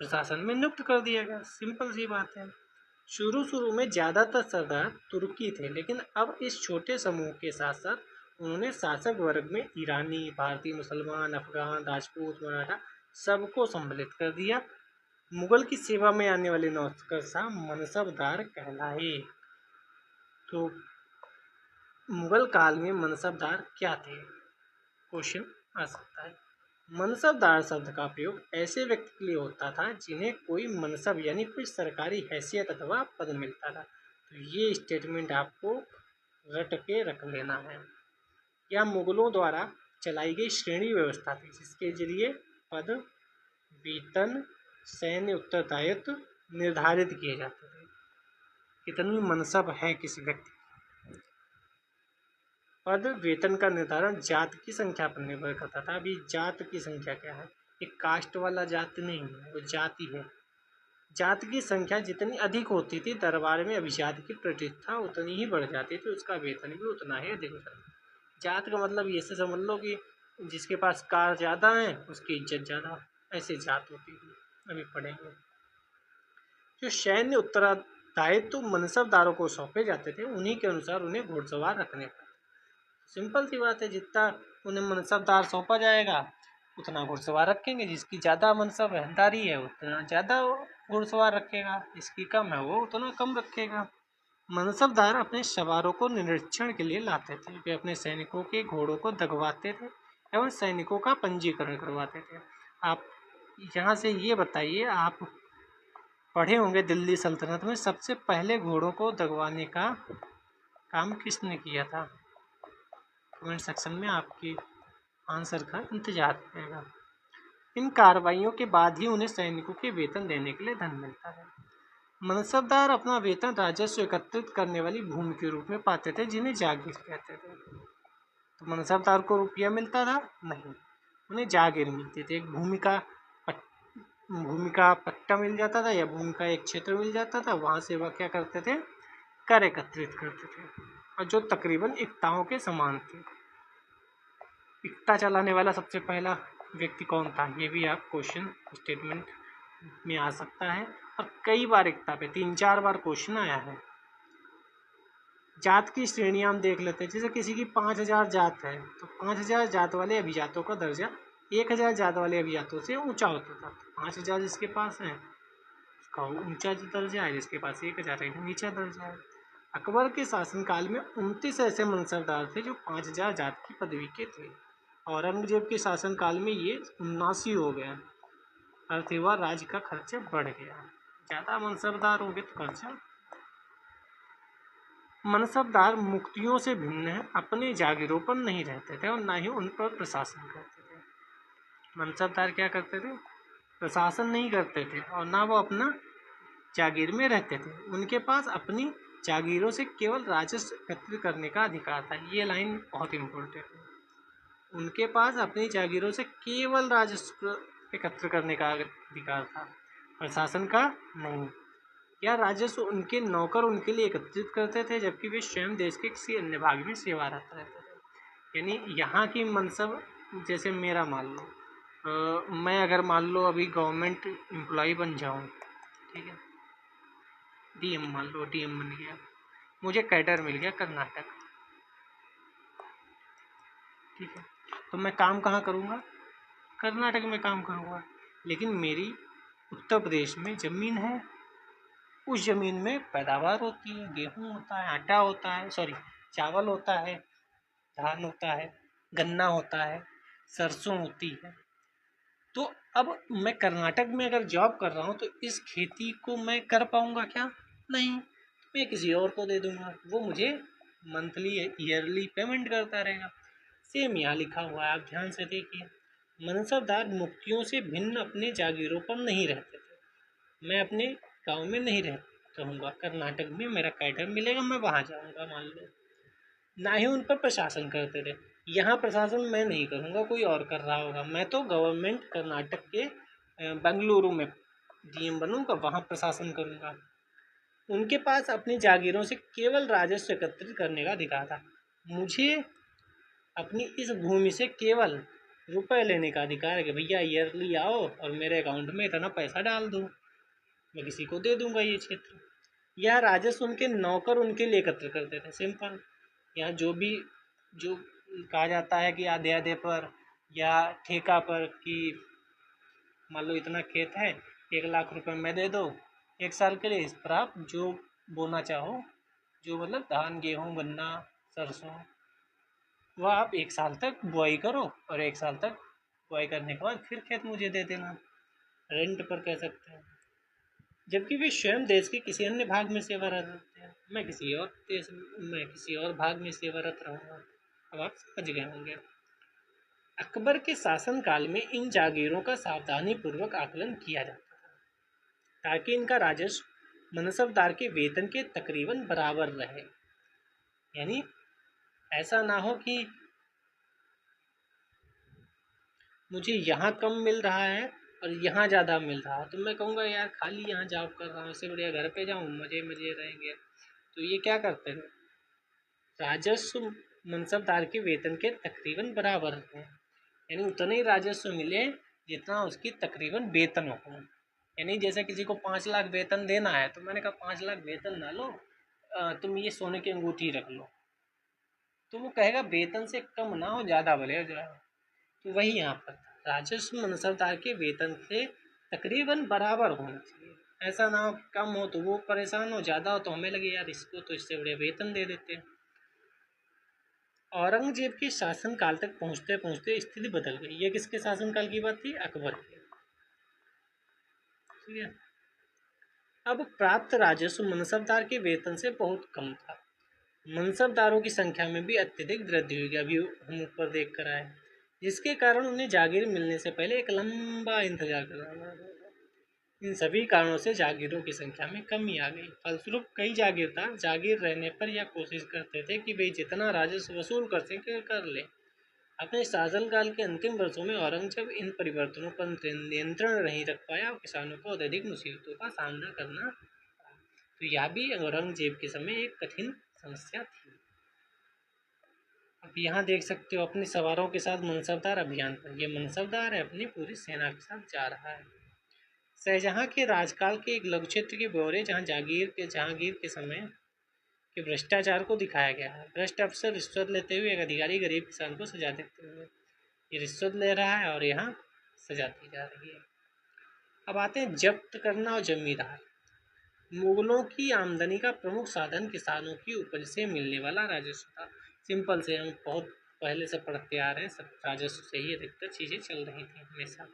प्रशासन में नियुक्त कर दिया गया। सिंपल सी बात है। शुरू में ज़्यादातर सरदार तुर्की थे, लेकिन अब इस छोटे समूह के साथ साथ उन्होंने शासक वर्ग में ईरानी, भारतीय, मुसलमान, अफगान, राजपूत, मराठा सबको सम्मिलित कर दिया। मुगल की सेवा में आने वाले नौकरशाह मनसबदार कहलाए। तो मुगल काल में मनसबदार क्या थे, क्वेश्चन आ सकता है। मनसबदार शब्द का प्रयोग ऐसे व्यक्ति के लिए होता था जिन्हें कोई मनसब यानी कोई सरकारी हैसियत अथवा पद मिलता था। तो ये स्टेटमेंट आपको रट के रख लेना है। यह मुगलों द्वारा चलाई गई श्रेणी व्यवस्था थी, जिसके जरिए पद, वेतन, सैन्य उत्तरदायित्व निर्धारित किए जाते थे। कितनी मनसब है किसी व्यक्ति। पद वेतन का निर्धारण जात की संख्या पर निर्भर करता था। अभी जात की संख्या क्या है, एक कास्ट वाला जात नहीं है, वो जाति है। जात की संख्या जितनी अधिक होती थी, दरबार में अभिजात की प्रतिष्ठा उतनी ही बढ़ जाती थी, उसका वेतन भी उतना ही अधिक होता था। जात का मतलब ये से समझ लो कि जिसके पास कार ज़्यादा है उसकी इज्जत ज़्यादा, ऐसे जात होती थी। अभी पढ़ेंगे। जो सैन्य उत्तरदायित्व मनसबदारों को सौंपे जाते थे, उन्हीं के अनुसार उन्हें घुड़सवार रखने पड़ते। सिंपल सी बात है, जितना उन्हें मनसबदार सौंपा जाएगा उतना घुड़सवार रखेंगे। जिसकी ज़्यादा मनसबदारी है उतना ज़्यादा घुड़सवार रखेगा, जिसकी कम है वो उतना कम रखेगा। मनसबदार अपने सवारों को निरीक्षण के लिए लाते थे। वे अपने सैनिकों के घोड़ों को दगवाते थे एवं सैनिकों का पंजीकरण करवाते थे। आप यहाँ से ये बताइए, आप पढ़े होंगे दिल्ली सल्तनत में सबसे पहले घोड़ों को दगवाने का काम किसने किया था। कमेंट सेक्शन में आपकी आंसर का इंतजार करेगा। इन कार्रवाइयों के बाद ही उन्हें सैनिकों के वेतन देने के लिए धन मिलता है। मनसबदार अपना वेतन राजस्व एकत्रित करने वाली भूमि के रूप में पाते थे, जिन्हें जागीर कहते थे। तो मनसबदार को रुपया मिलता था नहीं, उन्हें जागीर मिलती थी। एक भूमि का पट्टा मिल जाता था या भूमि का एक क्षेत्र मिल जाता था, वहाँ से वह क्या करते थे, कर एकत्रित करते थे, और जो तकरीबन इक्ताओं के समान थे। इक्ता चलाने वाला सबसे पहला व्यक्ति कौन था, ये भी आप क्वेश्चन स्टेटमेंट में आ सकता है। और कई बार इक्ता पे 3-4 बार क्वेश्चन आया है। जात की श्रेणियाँ हम देख लेते हैं। जैसे किसी की 5000 जात है तो 5000 जात वाले अभिजातों का दर्जा 1000 जात वाले अभिजातों से ऊंचा होता था। 5000 जिसके पास है उसका ऊंचा दर्जा है, जिसके पास 1000 है नीचा दर्जा है। अकबर के शासनकाल में 29 ऐसे मनसबदार थे जो 5000 जात की पदवी के थे। औरंगजेब के शासनकाल में ये 79 हो गया। अर्थ हुआ राज्य का खर्चा बढ़ गया, ज़्यादा मनसबदार होंगे तो खर्चा। मनसबदार मुक्तियों से भिन्न है, अपने जागीरों पर नहीं रहते थे और ना ही उन पर प्रशासन करते थे। मनसबदार क्या करते थे, प्रशासन नहीं करते थे और ना वो अपना जागीर में रहते थे। उनके पास अपनी जागीरों से केवल राजस्व एकत्रित करने का अधिकार था। ये लाइन बहुत इम्पोर्टेंट है। उनके पास अपनी जागीरों से केवल राजस्व एकत्र करने का अधिकार था, प्रशासन का नहीं। यह राजस्व उनके नौकर उनके लिए एकत्रित करते थे, जबकि वे स्वयं देश के किसी अन्य भाग में सेवारत रहते थे। यानी यहाँ की मनसब, जैसे मेरा मान लो, मैं अगर मान लो अभी गवर्नमेंट एम्प्लॉय बन जाऊँ, ठीक है, डीएम मान लो, डीएम बन गया, मुझे कैडर मिल गया कर्नाटक, ठीक है, तो मैं काम कहाँ करूँगा? कर्नाटक में काम करूँगा। लेकिन मेरी उत्तर प्रदेश में ज़मीन है, उस ज़मीन में पैदावार होती है, गेहूँ होता है, आटा होता है, सॉरी चावल होता है, धान होता है, गन्ना होता है, सरसों होती है। तो अब मैं कर्नाटक में अगर जॉब कर रहा हूँ तो इस खेती को मैं कर पाऊँगा क्या? नहीं, मैं किसी और को दे दूँगा, वो मुझे मंथली ईयरली पेमेंट करता रहेगा। सेम यहाँ लिखा हुआ है, आप ध्यान से देखिए। मनसबदार मुक्तियों से भिन्न अपने जागीरों पर नहीं रहते थे। मैं अपने गांव में नहीं रहूँगा, कर्नाटक में मेरा कैडर मिलेगा, मैं वहाँ जाऊँगा मान लो। ना ही उन पर प्रशासन करते थे। यहाँ प्रशासन मैं नहीं करूँगा, कोई और कर रहा होगा। मैं तो गवर्नमेंट कर्नाटक के बेंगलुरु में डीएम बनूँगा, वहाँ प्रशासन करूँगा। उनके पास अपनी जागीरों से केवल राजस्व एकत्रित करने का अधिकार था। मुझे अपनी इस भूमि से केवल रुपए लेने का अधिकार है कि भैया ईयरली आओ और मेरे अकाउंट में इतना पैसा डाल दो, मैं किसी को दे दूंगा ये क्षेत्र। यह राजस्व उनके नौकर उनके लिए एकत्र करते थे, सिंपल। यहाँ जो कहा जाता है कि आधे आधे पर या ठेका पर, कि मान लो इतना खेत है, 1 लाख रुपए मैं दे दो 1 साल के लिए, इस पर आप जो बोना चाहो, जो मतलब धान गेहूँ गन्ना सरसों, वह आप 1 साल तक बुआई करो और 1 साल तक बुआई करने के बाद फिर खेत मुझे दे देना, रेंट पर कह सकते हैं। जबकि वे स्वयं देश के किसी अन्य भाग में सेवारत रहते हैं। मैं किसी और भाग में सेवारत रहूँगा। अब आप समझ गए होंगे। अकबर के शासनकाल में इन जागीरों का सावधानी पूर्वक आकलन किया जाता था, ताकि इनका राजस्व मनसबदार के वेतन के तकरीबन बराबर रहे। यानी ऐसा ना हो कि मुझे यहाँ कम मिल रहा है और यहाँ ज़्यादा मिल रहा है, तो मैं कहूँगा यार खाली यहाँ जॉब कर रहा हूँ, इससे बढ़िया घर पे जाऊँ, मज़े मज़े रहेंगे। तो ये क्या करते हैं, राजस्व मनसबदार के वेतन के तकरीबन बराबर हैं, यानी उतना ही राजस्व मिले जितना उसकी तकरीबन वेतन हो। यानी जैसे किसी को 5 लाख वेतन देना है, तो मैंने कहा 5 लाख वेतन ना लो, तुम ये सोने की अंगूठी रख लो, तो वो कहेगा वेतन से कम ना हो, ज़्यादा भले हो जाए। तो वही यहाँ पर राजस्व मनसबदार के वेतन से तकरीबन बराबर होना चाहिए। ऐसा ना हो कम हो तो वो परेशान हो, ज़्यादा हो तो हमें लगे यार इसको तो इससे बढ़िया वेतन दे देते हैं। औरंगजेब के शासनकाल तक पहुँचते पहुँचते स्थिति बदल गई। ये किसके शासनकाल की बात थी? अकबर की। ठीक है। अब प्राप्त राजस्व मनसबदार के वेतन से बहुत कम था। मनसबदारों की संख्या में भी अत्यधिक वृद्धि हुई, अभी हम ऊपर देख कर आए, जिसके कारण उन्हें जागीर मिलने से पहले एक लंबा इंतजार करना पड़ा। इन सभी कारणों से जागीरों की संख्या में कमी आ गई। फलस्वरूप कई जागीरदार जागीर रहने पर यह कोशिश करते थे कि वे जितना राजस्व वसूल कर सके कर ले। अपने शासनकाल के अंतिम वर्षों में औरंगजेब इन परिवर्तनों पर नियंत्रण नहीं रख पाया और किसानों को अत्यधिक मुसीबतों का सामना करना पड़ा। तो यह भी औरंगजेब के समय एक कठिन समस्या थी। अब यहाँ देख सकते हो अपने सवारों के साथ मनसबदार अभियान पर। यह मनसबदार है, अपनी पूरी सेना के साथ जा रहा है। शाहजहाँ के राजकाल के एक लघु क्षेत्र के ब्यौरे जहांगीर के समय के भ्रष्टाचार को दिखाया गया है। भ्रष्ट अफसर रिश्वत लेते हुए एक अधिकारी गरीब किसान को सजा देते हुए, ये रिश्वत ले रहा है और यहाँ सजा दी जा रही है। अब आते हैं जब्त करना और जमींदार। मुगलों की आमदनी का प्रमुख साधन किसानों की उपज से मिलने वाला राजस्व था। सिंपल से हम बहुत पहले से पढ़ते आ रहे हैं, सब राजस्व से ही अधिकतर चीज़ें चल रही थी हमेशा।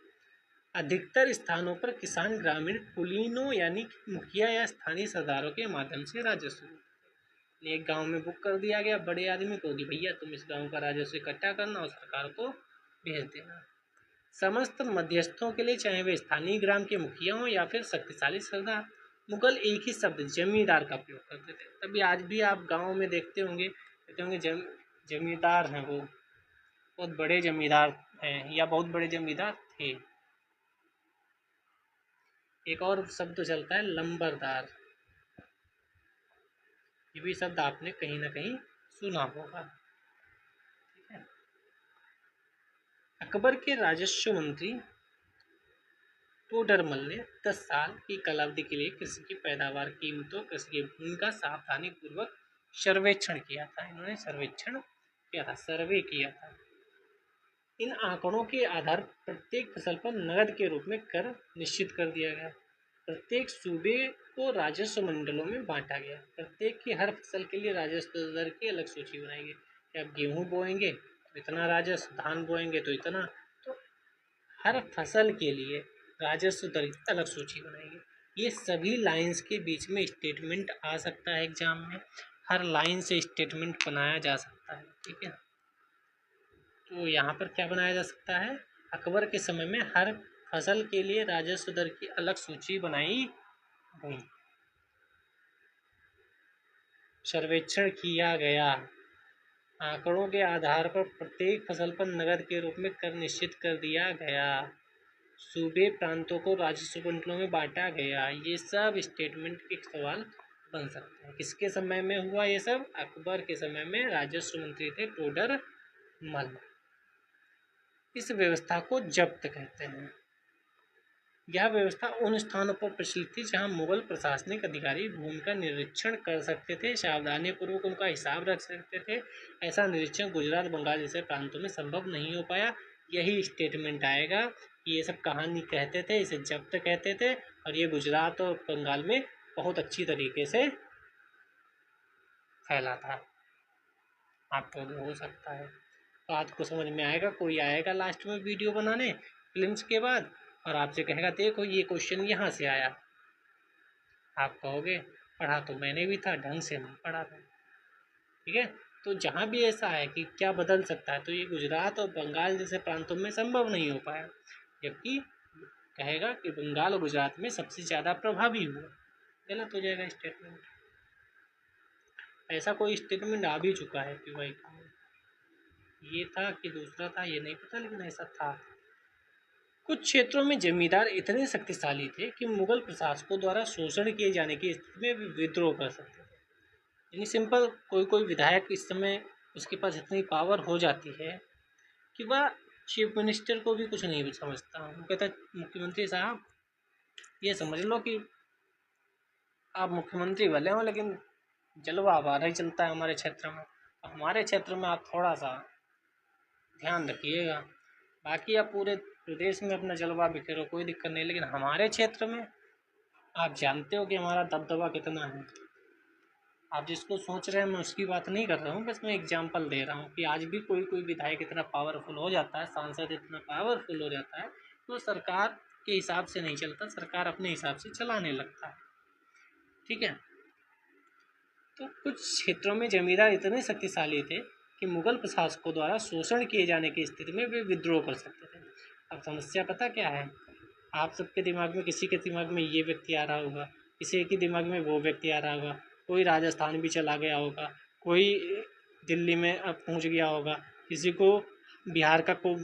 अधिकतर स्थानों पर किसान ग्रामीण कुलीनों यानी मुखिया या स्थानीय सरदारों के माध्यम से राजस्व एक गांव में बुक कर दिया गया बड़े आदमी को कि भैया तुम इस गांव का राजस्व इकट्ठा करना और सरकार को भेज देना। समस्त मध्यस्थों के लिए, चाहे वे स्थानीय ग्राम के मुखिया हों या फिर शक्तिशाली सरदार, मुगल एक ही शब्द जमींदार का उपयोग करते थे। तभी आज भी आप गाँव में देखते होंगे, कहते होंगे जमींदार हैं, वो बहुत बड़े जमींदार हैं या बहुत बड़े जमींदार थे। एक और शब्द चलता है लंबरदार, ये भी शब्द आपने कहीं ना कहीं सुना होगा। ठीक है। अकबर के राजस्व मंत्री टोडरमल ने 10 साल की कालावधि के लिए कृषि की पैदावार, कीमतों, कृषि की भूमि का सावधानी पूर्वक सर्वेक्षण किया था। इन्होंने सर्वेक्षण किया था, सर्वे किया था। इन आंकड़ों के आधार पर प्रत्येक फसल पर नकद के रूप में कर निश्चित कर दिया गया। प्रत्येक सूबे को राजस्व मंडलों में बांटा गया। प्रत्येक की हर फसल के लिए राजस्व दर की अलग सूची बनाई गई कि आप गेहूं बोएंगे तो इतना राजस्व, धान बोएंगे तो इतना, तो हर फसल के लिए राजस्व दर की अलग सूची बनाई गई। ये सभी लाइंस के बीच में स्टेटमेंट आ सकता है एग्जाम में, हर लाइन से स्टेटमेंट बनाया जा सकता है। ठीक है, तो यहाँ पर क्या बनाया जा सकता है, अकबर के समय में हर फसल के लिए राजस्व दर की अलग सूची बनाई गई। सर्वेक्षण किया गया, आंकड़ों के आधार पर प्रत्येक फसल पर नकद के रूप में कर निश्चित कर दिया गया। सूबे प्रांतों को राजस्व मंडलों में बांटा गया। ये सब स्टेटमेंट के सवाल बन सकते हैं। किसके समय में हुआ ये सब? अकबर के समय में राजस्व मंत्री थे टोडरमल। इस व्यवस्था को जब्त कहते हैं। यह व्यवस्था उन स्थानों पर प्रचलित थी जहां मुगल प्रशासनिक अधिकारी भूमि का निरीक्षण कर सकते थे, सावधानी पूर्वक उनका हिसाब रख सकते थे। ऐसा निरीक्षण गुजरात, बंगाल जैसे प्रांतों में संभव नहीं हो पाया। यही स्टेटमेंट आएगा कि ये सब कहानी कहते थे, इसे जब्त कहते थे, और ये गुजरात और बंगाल में बहुत अच्छी तरीके से फैला था। आपको भी हो सकता है, बात को समझ में आएगा। कोई आएगा लास्ट में वीडियो बनाने फिल्म्स के बाद और आपसे कहेगा देखो ये क्वेश्चन यहाँ से आया, आप कहोगे पढ़ा तो मैंने भी था, ढंग से नहीं पढ़ा था। ठीक है, तो जहाँ भी ऐसा है कि क्या बदल सकता है, तो ये गुजरात और बंगाल जैसे प्रांतों में संभव नहीं हो पाया, जबकि कहेगा कि बंगाल और गुजरात में सबसे ज़्यादा प्रभावी हुआ। गलत हो जाएगा स्टेटमेंट। ऐसा कोई स्टेटमेंट आ भी चुका है कि भाई ये था कि दूसरा था, ये नहीं पता, लेकिन ऐसा था। कुछ क्षेत्रों में जमींदार इतने शक्तिशाली थे कि मुगल प्रशासकों द्वारा शोषण किए जाने की स्थिति में भी विद्रोह कर सकते थे। यानी सिंपल, कोई विधायक इस समय उसके पास इतनी पावर हो जाती है कि वह चीफ मिनिस्टर को भी कुछ नहीं समझता। वो कहता है मुख्यमंत्री साहब ये समझ लो कि आप मुख्यमंत्री भले हो लेकिन जलवा बाहर ही चलता है हमारे क्षेत्र में, हमारे क्षेत्र में आप थोड़ा सा ध्यान रखिएगा। बाकी आप पूरे प्रदेश में अपना जलवा बिखेरो, कोई दिक्कत नहीं, लेकिन हमारे क्षेत्र में आप जानते हो कि हमारा दबदबा कितना है। आप जिसको सोच रहे हैं मैं उसकी बात नहीं कर रहा हूँ, बस मैं एग्जांपल दे रहा हूँ कि आज भी कोई विधायक इतना पावरफुल हो जाता है, सांसद इतना पावरफुल हो जाता है, तो सरकार के हिसाब से नहीं चलता, सरकार अपने हिसाब से चलाने लगता है। ठीक है, तो कुछ क्षेत्रों में जमींदार इतने शक्तिशाली थे कि मुगल प्रशासकों द्वारा शोषण किए जाने की स्थिति में वे विद्रोह कर सकते थे। अब समस्या पता क्या है, आप सबके दिमाग में, किसी के दिमाग में ये व्यक्ति आ रहा होगा, किसी के दिमाग में वो व्यक्ति आ रहा होगा, कोई राजस्थान भी चला गया होगा, कोई दिल्ली में अब पहुंच गया होगा, किसी को बिहार का को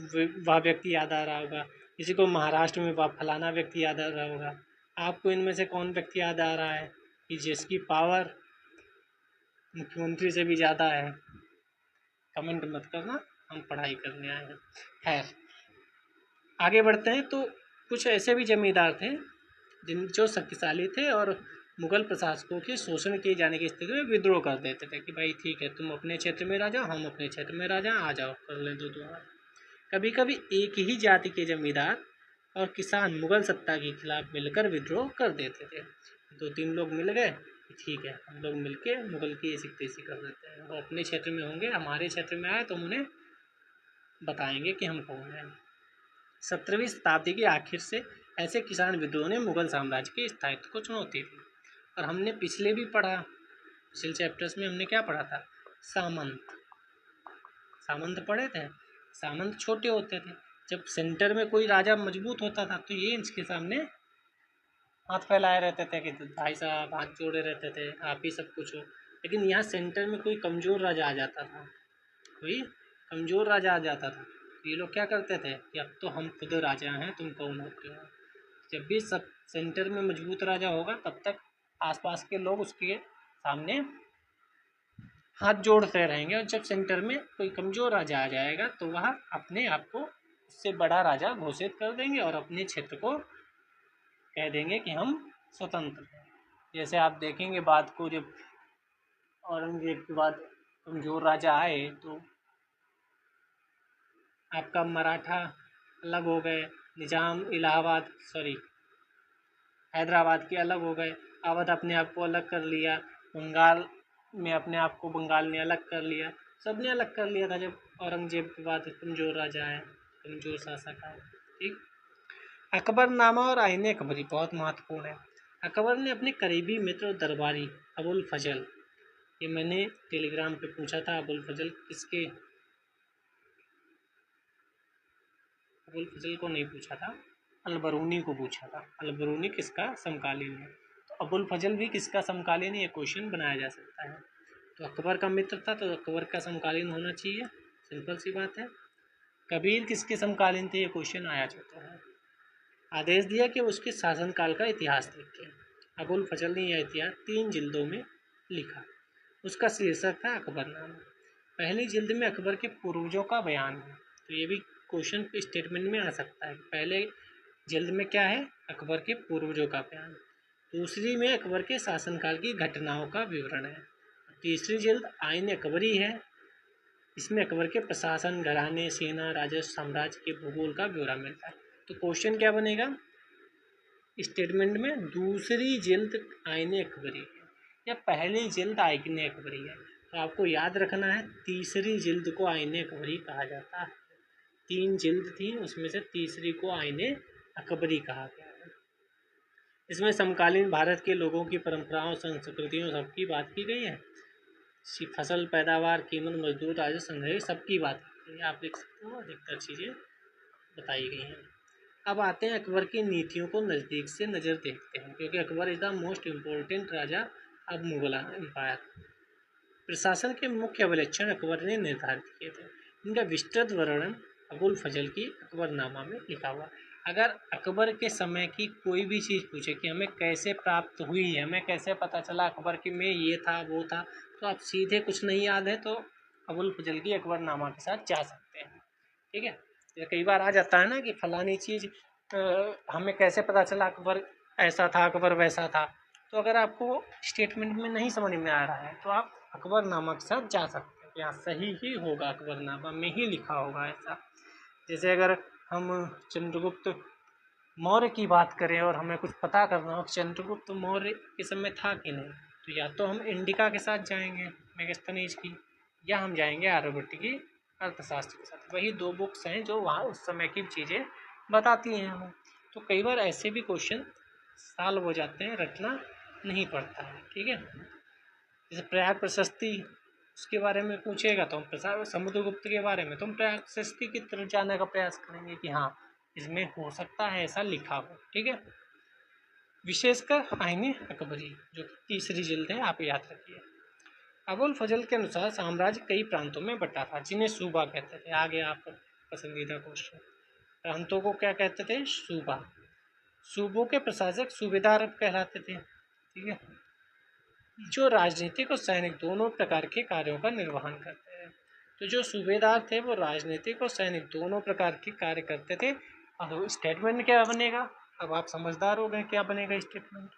वह व्यक्ति याद आ रहा होगा, किसी को महाराष्ट्र में वह फलाना व्यक्ति याद आ रहा होगा। आपको इनमें से कौन व्यक्ति याद आ रहा है कि जिसकी पावर मुख्यमंत्री से भी ज़्यादा है? कमेंट मत करना, हम पढ़ाई करने आए हैं। खैर आगे बढ़ते हैं। तो कुछ ऐसे भी जमींदार थे जो शक्तिशाली थे और मुगल प्रशासकों के शोषण किए जाने की स्थिति में विद्रोह कर देते थे कि भाई ठीक है, तुम अपने क्षेत्र में रह जाओ, हम अपने क्षेत्र में रह जाओ, आ जाओ कर ले दो दोबारा। कभी कभी एक ही जाति के जमींदार और किसान मुगल सत्ता के खिलाफ मिलकर विद्रोह कर देते थे। 2-3 लोग मिल गए, ठीक है हम लोग मिलके मुगल की ऐसी तैसी कर देते हैं, वो अपने क्षेत्र में होंगे, हमारे क्षेत्र में आए तो हम उन्हें बताएंगे कि हम कौन हैं। 17वीं शताब्दी के आखिर से ऐसे किसान विद्रोह ने मुगल साम्राज्य के स्थायित्व को चुनौती दी। और हमने पिछले भी पढ़ा, पिछले चैप्टर्स में हमने क्या पढ़ा था, सामंत। सामंत पढ़े थे। सामंत छोटे होते थे, जब सेंटर में कोई राजा मजबूत होता था तो ये इसके सामने हाथ फैलाए रहते थे कि भाई साहब हाथ जोड़े रहते थे, आप ही सब कुछ हो। लेकिन यहाँ सेंटर में कोई कमज़ोर राजा आ जाता था, कोई कमज़ोर राजा आ जाता था, तो ये लोग क्या करते थे कि अब तो हम खुद राजा हैं, तुम कौन होते हो। जब भी सब सेंटर में मजबूत राजा होगा तब तक आसपास के लोग उसके सामने हाथ जोड़ते रहेंगे, और जब सेंटर में कोई कमज़ोर राजा आ जाएगा तो वह अपने आप को उससे बड़ा राजा घोषित कर देंगे और अपने क्षेत्र को कह देंगे कि हम स्वतंत्र हैं। जैसे आप देखेंगे बात को, जब औरंगजेब के बाद कमज़ोर राजा आए तो आपका मराठा अलग हो गए, निज़ाम इलाहाबाद सॉरी हैदराबाद के अलग हो गए, अवध अपने आप को अलग कर लिया, बंगाल में अपने आप को बंगाल ने अलग कर लिया, सब ने अलग कर लिया था जब औरंगजेब के बाद कमज़ोर राजा आए, कमज़ोर शासक आए। ठीक, अकबरनामा और आईन अकबरी बहुत महत्वपूर्ण है। अकबर ने अपने करीबी मित्र और दरबारी अबुल फजल, ये मैंने टेलीग्राम पे पूछा था, अबुल फजल किसके, अबुल फजल को नहीं पूछा था, अलबरूनी को पूछा था, अलबरूनी किसका समकालीन है। तो अबुल फजल भी किसका समकालीन है, ये क्वेश्चन बनाया जा सकता है। तो अकबर का मित्र था तो अकबर का समकालीन होना चाहिए, सिंपल सी बात है। कबीर किसके समकालीन थे, ये क्वेश्चन आया जाता है। आदेश दिया कि उसके शासनकाल का इतिहास लिखें। अबुल फजल ने यह इतिहास 3 जिल्दों में लिखा। उसका शीर्षक था अकबरनामा। पहली जिल्द में अकबर के पूर्वजों का बयान है, तो ये भी क्वेश्चन स्टेटमेंट में आ सकता है। पहले जिल्द में क्या है, अकबर के पूर्वजों का बयान। दूसरी में अकबर के शासनकाल की घटनाओं का विवरण है। तीसरी जिल्द आईन अकबरी है, इसमें अकबर के प्रशासन, घराने, सेना, राजस्व, साम्राज्य के भूगोल का ब्यौरा मिलता है। तो क्वेश्चन क्या बनेगा स्टेटमेंट में, दूसरी जिल्द आईन अकबरी है या पहली जिल्द आईन अकबरी है। तो आपको याद रखना है तीसरी जिल्द को आईन अकबरी कहा जाता है। 3 जिल्द थी, उसमें से तीसरी को आईन अकबरी कहा गया है। इसमें समकालीन भारत के लोगों की परंपराओं, संस्कृतियों सबकी बात की गई है। फसल पैदावार, कीमत, मजदूर, राजस्व, संग्रह सबकी बात की गई है। आप देख सकते हो अधिकतर चीज़ें बताई गई हैं। अब आते हैं अकबर की नीतियों को नज़दीक से नज़र देखते हैं, क्योंकि Akbar is the most important raja of Mughal empire. प्रशासन के मुख्य अभिलक्षण अकबर ने निर्धारित किए थे, इनका विस्तृत वर्णन अबुल फजल की अकबरनामा में लिखा हुआ। अगर अकबर के समय की कोई भी चीज़ पूछे कि हमें कैसे प्राप्त हुई, हमें कैसे पता चला अकबर के में ये था वो था, तो आप सीधे कुछ नहीं याद है तो अबुल फजल की अकबरनामा के साथ जा सकते हैं। ठीक है, ये कई बार आ जाता है ना कि फलानी चीज़ हमें कैसे पता चला अकबर ऐसा था, अकबर वैसा था। तो अगर आपको स्टेटमेंट में नहीं समझ में आ रहा है तो आप अकबरनामा के साथ जा सकते हैं, यहाँ सही ही होगा, अकबरनामा में ही लिखा होगा ऐसा। जैसे अगर हम चंद्रगुप्त मौर्य की बात करें और हमें कुछ पता करना हो चंद्रगुप्त मौर्य के समय था कि नहीं, तो या तो हम इंडिका के साथ जाएंगे मेगस्थनीज की, या हम जाएंगे आर्यभट्ट की अर्थशास्त्र के साथ। वही 2 बुक्स हैं जो वहाँ उस समय की चीज़ें बताती हैं हमें। तो कई बार ऐसे भी क्वेश्चन सॉल्व हो जाते हैं, रटना नहीं पड़ता है। ठीक है, जैसे प्रयाग प्रशस्ति उसके बारे में पूछेगा तो हम समुद्रगुप्त के बारे में तो हम प्रयाग प्रशस्ति की तरफ जाने का प्रयास करेंगे कि हाँ इसमें हो सकता है ऐसा लिखा हो। ठीक है, विशेषकर आईन अकबरी जो तीसरी जिल्द है, आप याद रखिए। अबुल फजल के अनुसार साम्राज्य कई प्रांतों में बटा था जिन्हें सूबा कहते थे। आ गया आपका पसंदीदा क्वेश्चन, प्रांतों को क्या कहते थे, सूबा। सूबों के प्रशासक सूबेदार कहलाते थे। ठीक है, जो राजनीतिक और सैनिक दोनों प्रकार के कार्यों का निर्वहन करते हैं। तो जो सूबेदार थे वो राजनीतिक और सैनिक दोनों प्रकार के कार्य करते थे। और स्टेटमेंट क्या बनेगा, अब आप समझदार हो गए क्या बनेगा स्टेटमेंट,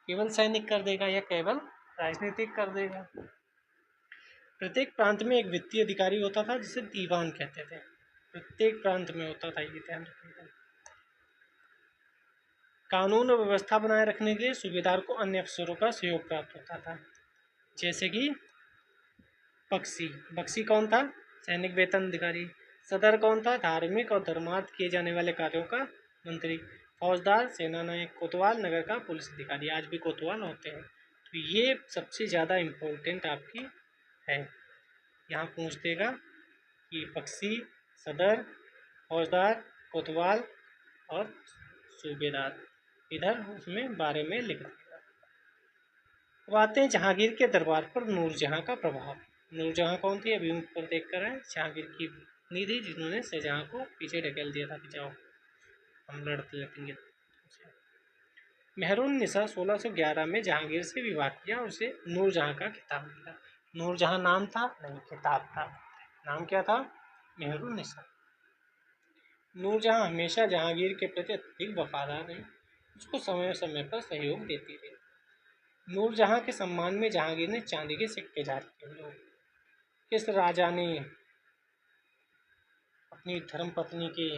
केवल सैनिक कर देगा या केवल राजनीतिक कर देगा। प्रत्येक प्रांत में एक वित्तीय अधिकारी होता था जिसे दीवान कहते थे, प्रत्येक प्रांत में होता था, ये ध्यान रखिएगा। कानून और व्यवस्था बनाए रखने के लिए सूबेदार को अन्य अफसरों का सहयोग प्राप्त होता था, जैसे कि बख्शी। बख्शी कौन था, सैनिक वेतन अधिकारी। सदर कौन था, धार्मिक और धर्मार्थ किए जाने वाले कार्यों का मंत्री। फौजदार, सेना नायक। कोतवाल, नगर का पुलिस अधिकारी, आज भी कोतवाल होते हैं। तो ये सबसे ज़्यादा इम्पोर्टेंट आपकी है, यहाँ पूछ देगा कि बख्शी, सदर, फौजदार, कोतवाल और सूबेदार, इधर उसमें बारे में लिख दिया। अब आते हैं जहांगीर के दरबार पर नूरजहां का प्रभाव। नूरजहां कौन थी? अभी ऊपर देख कर है, जहांगीर की पत्नी थी जिन्होंने शाहजहां को पीछे ढकेल दिया था कि जाओ हम लड़ते लेंगे। मेहरुन्निसा 1611 में जहांगीर से विवाह किया और उसे नूरजहां का खिताब मिला। नूरजहां नाम था? नहीं, खिताब था। नाम क्या था? मेहरुन्निसा। नूरजहां हमेशा जहांगीर के प्रति अत्यधिक वफादार रही, उसको समय समय पर सहयोग देती रही। नूरजहां के सम्मान में जहांगीर ने चांदी के सिक्के जारी किए। किस राजा ने अपनी धर्मपत्नी के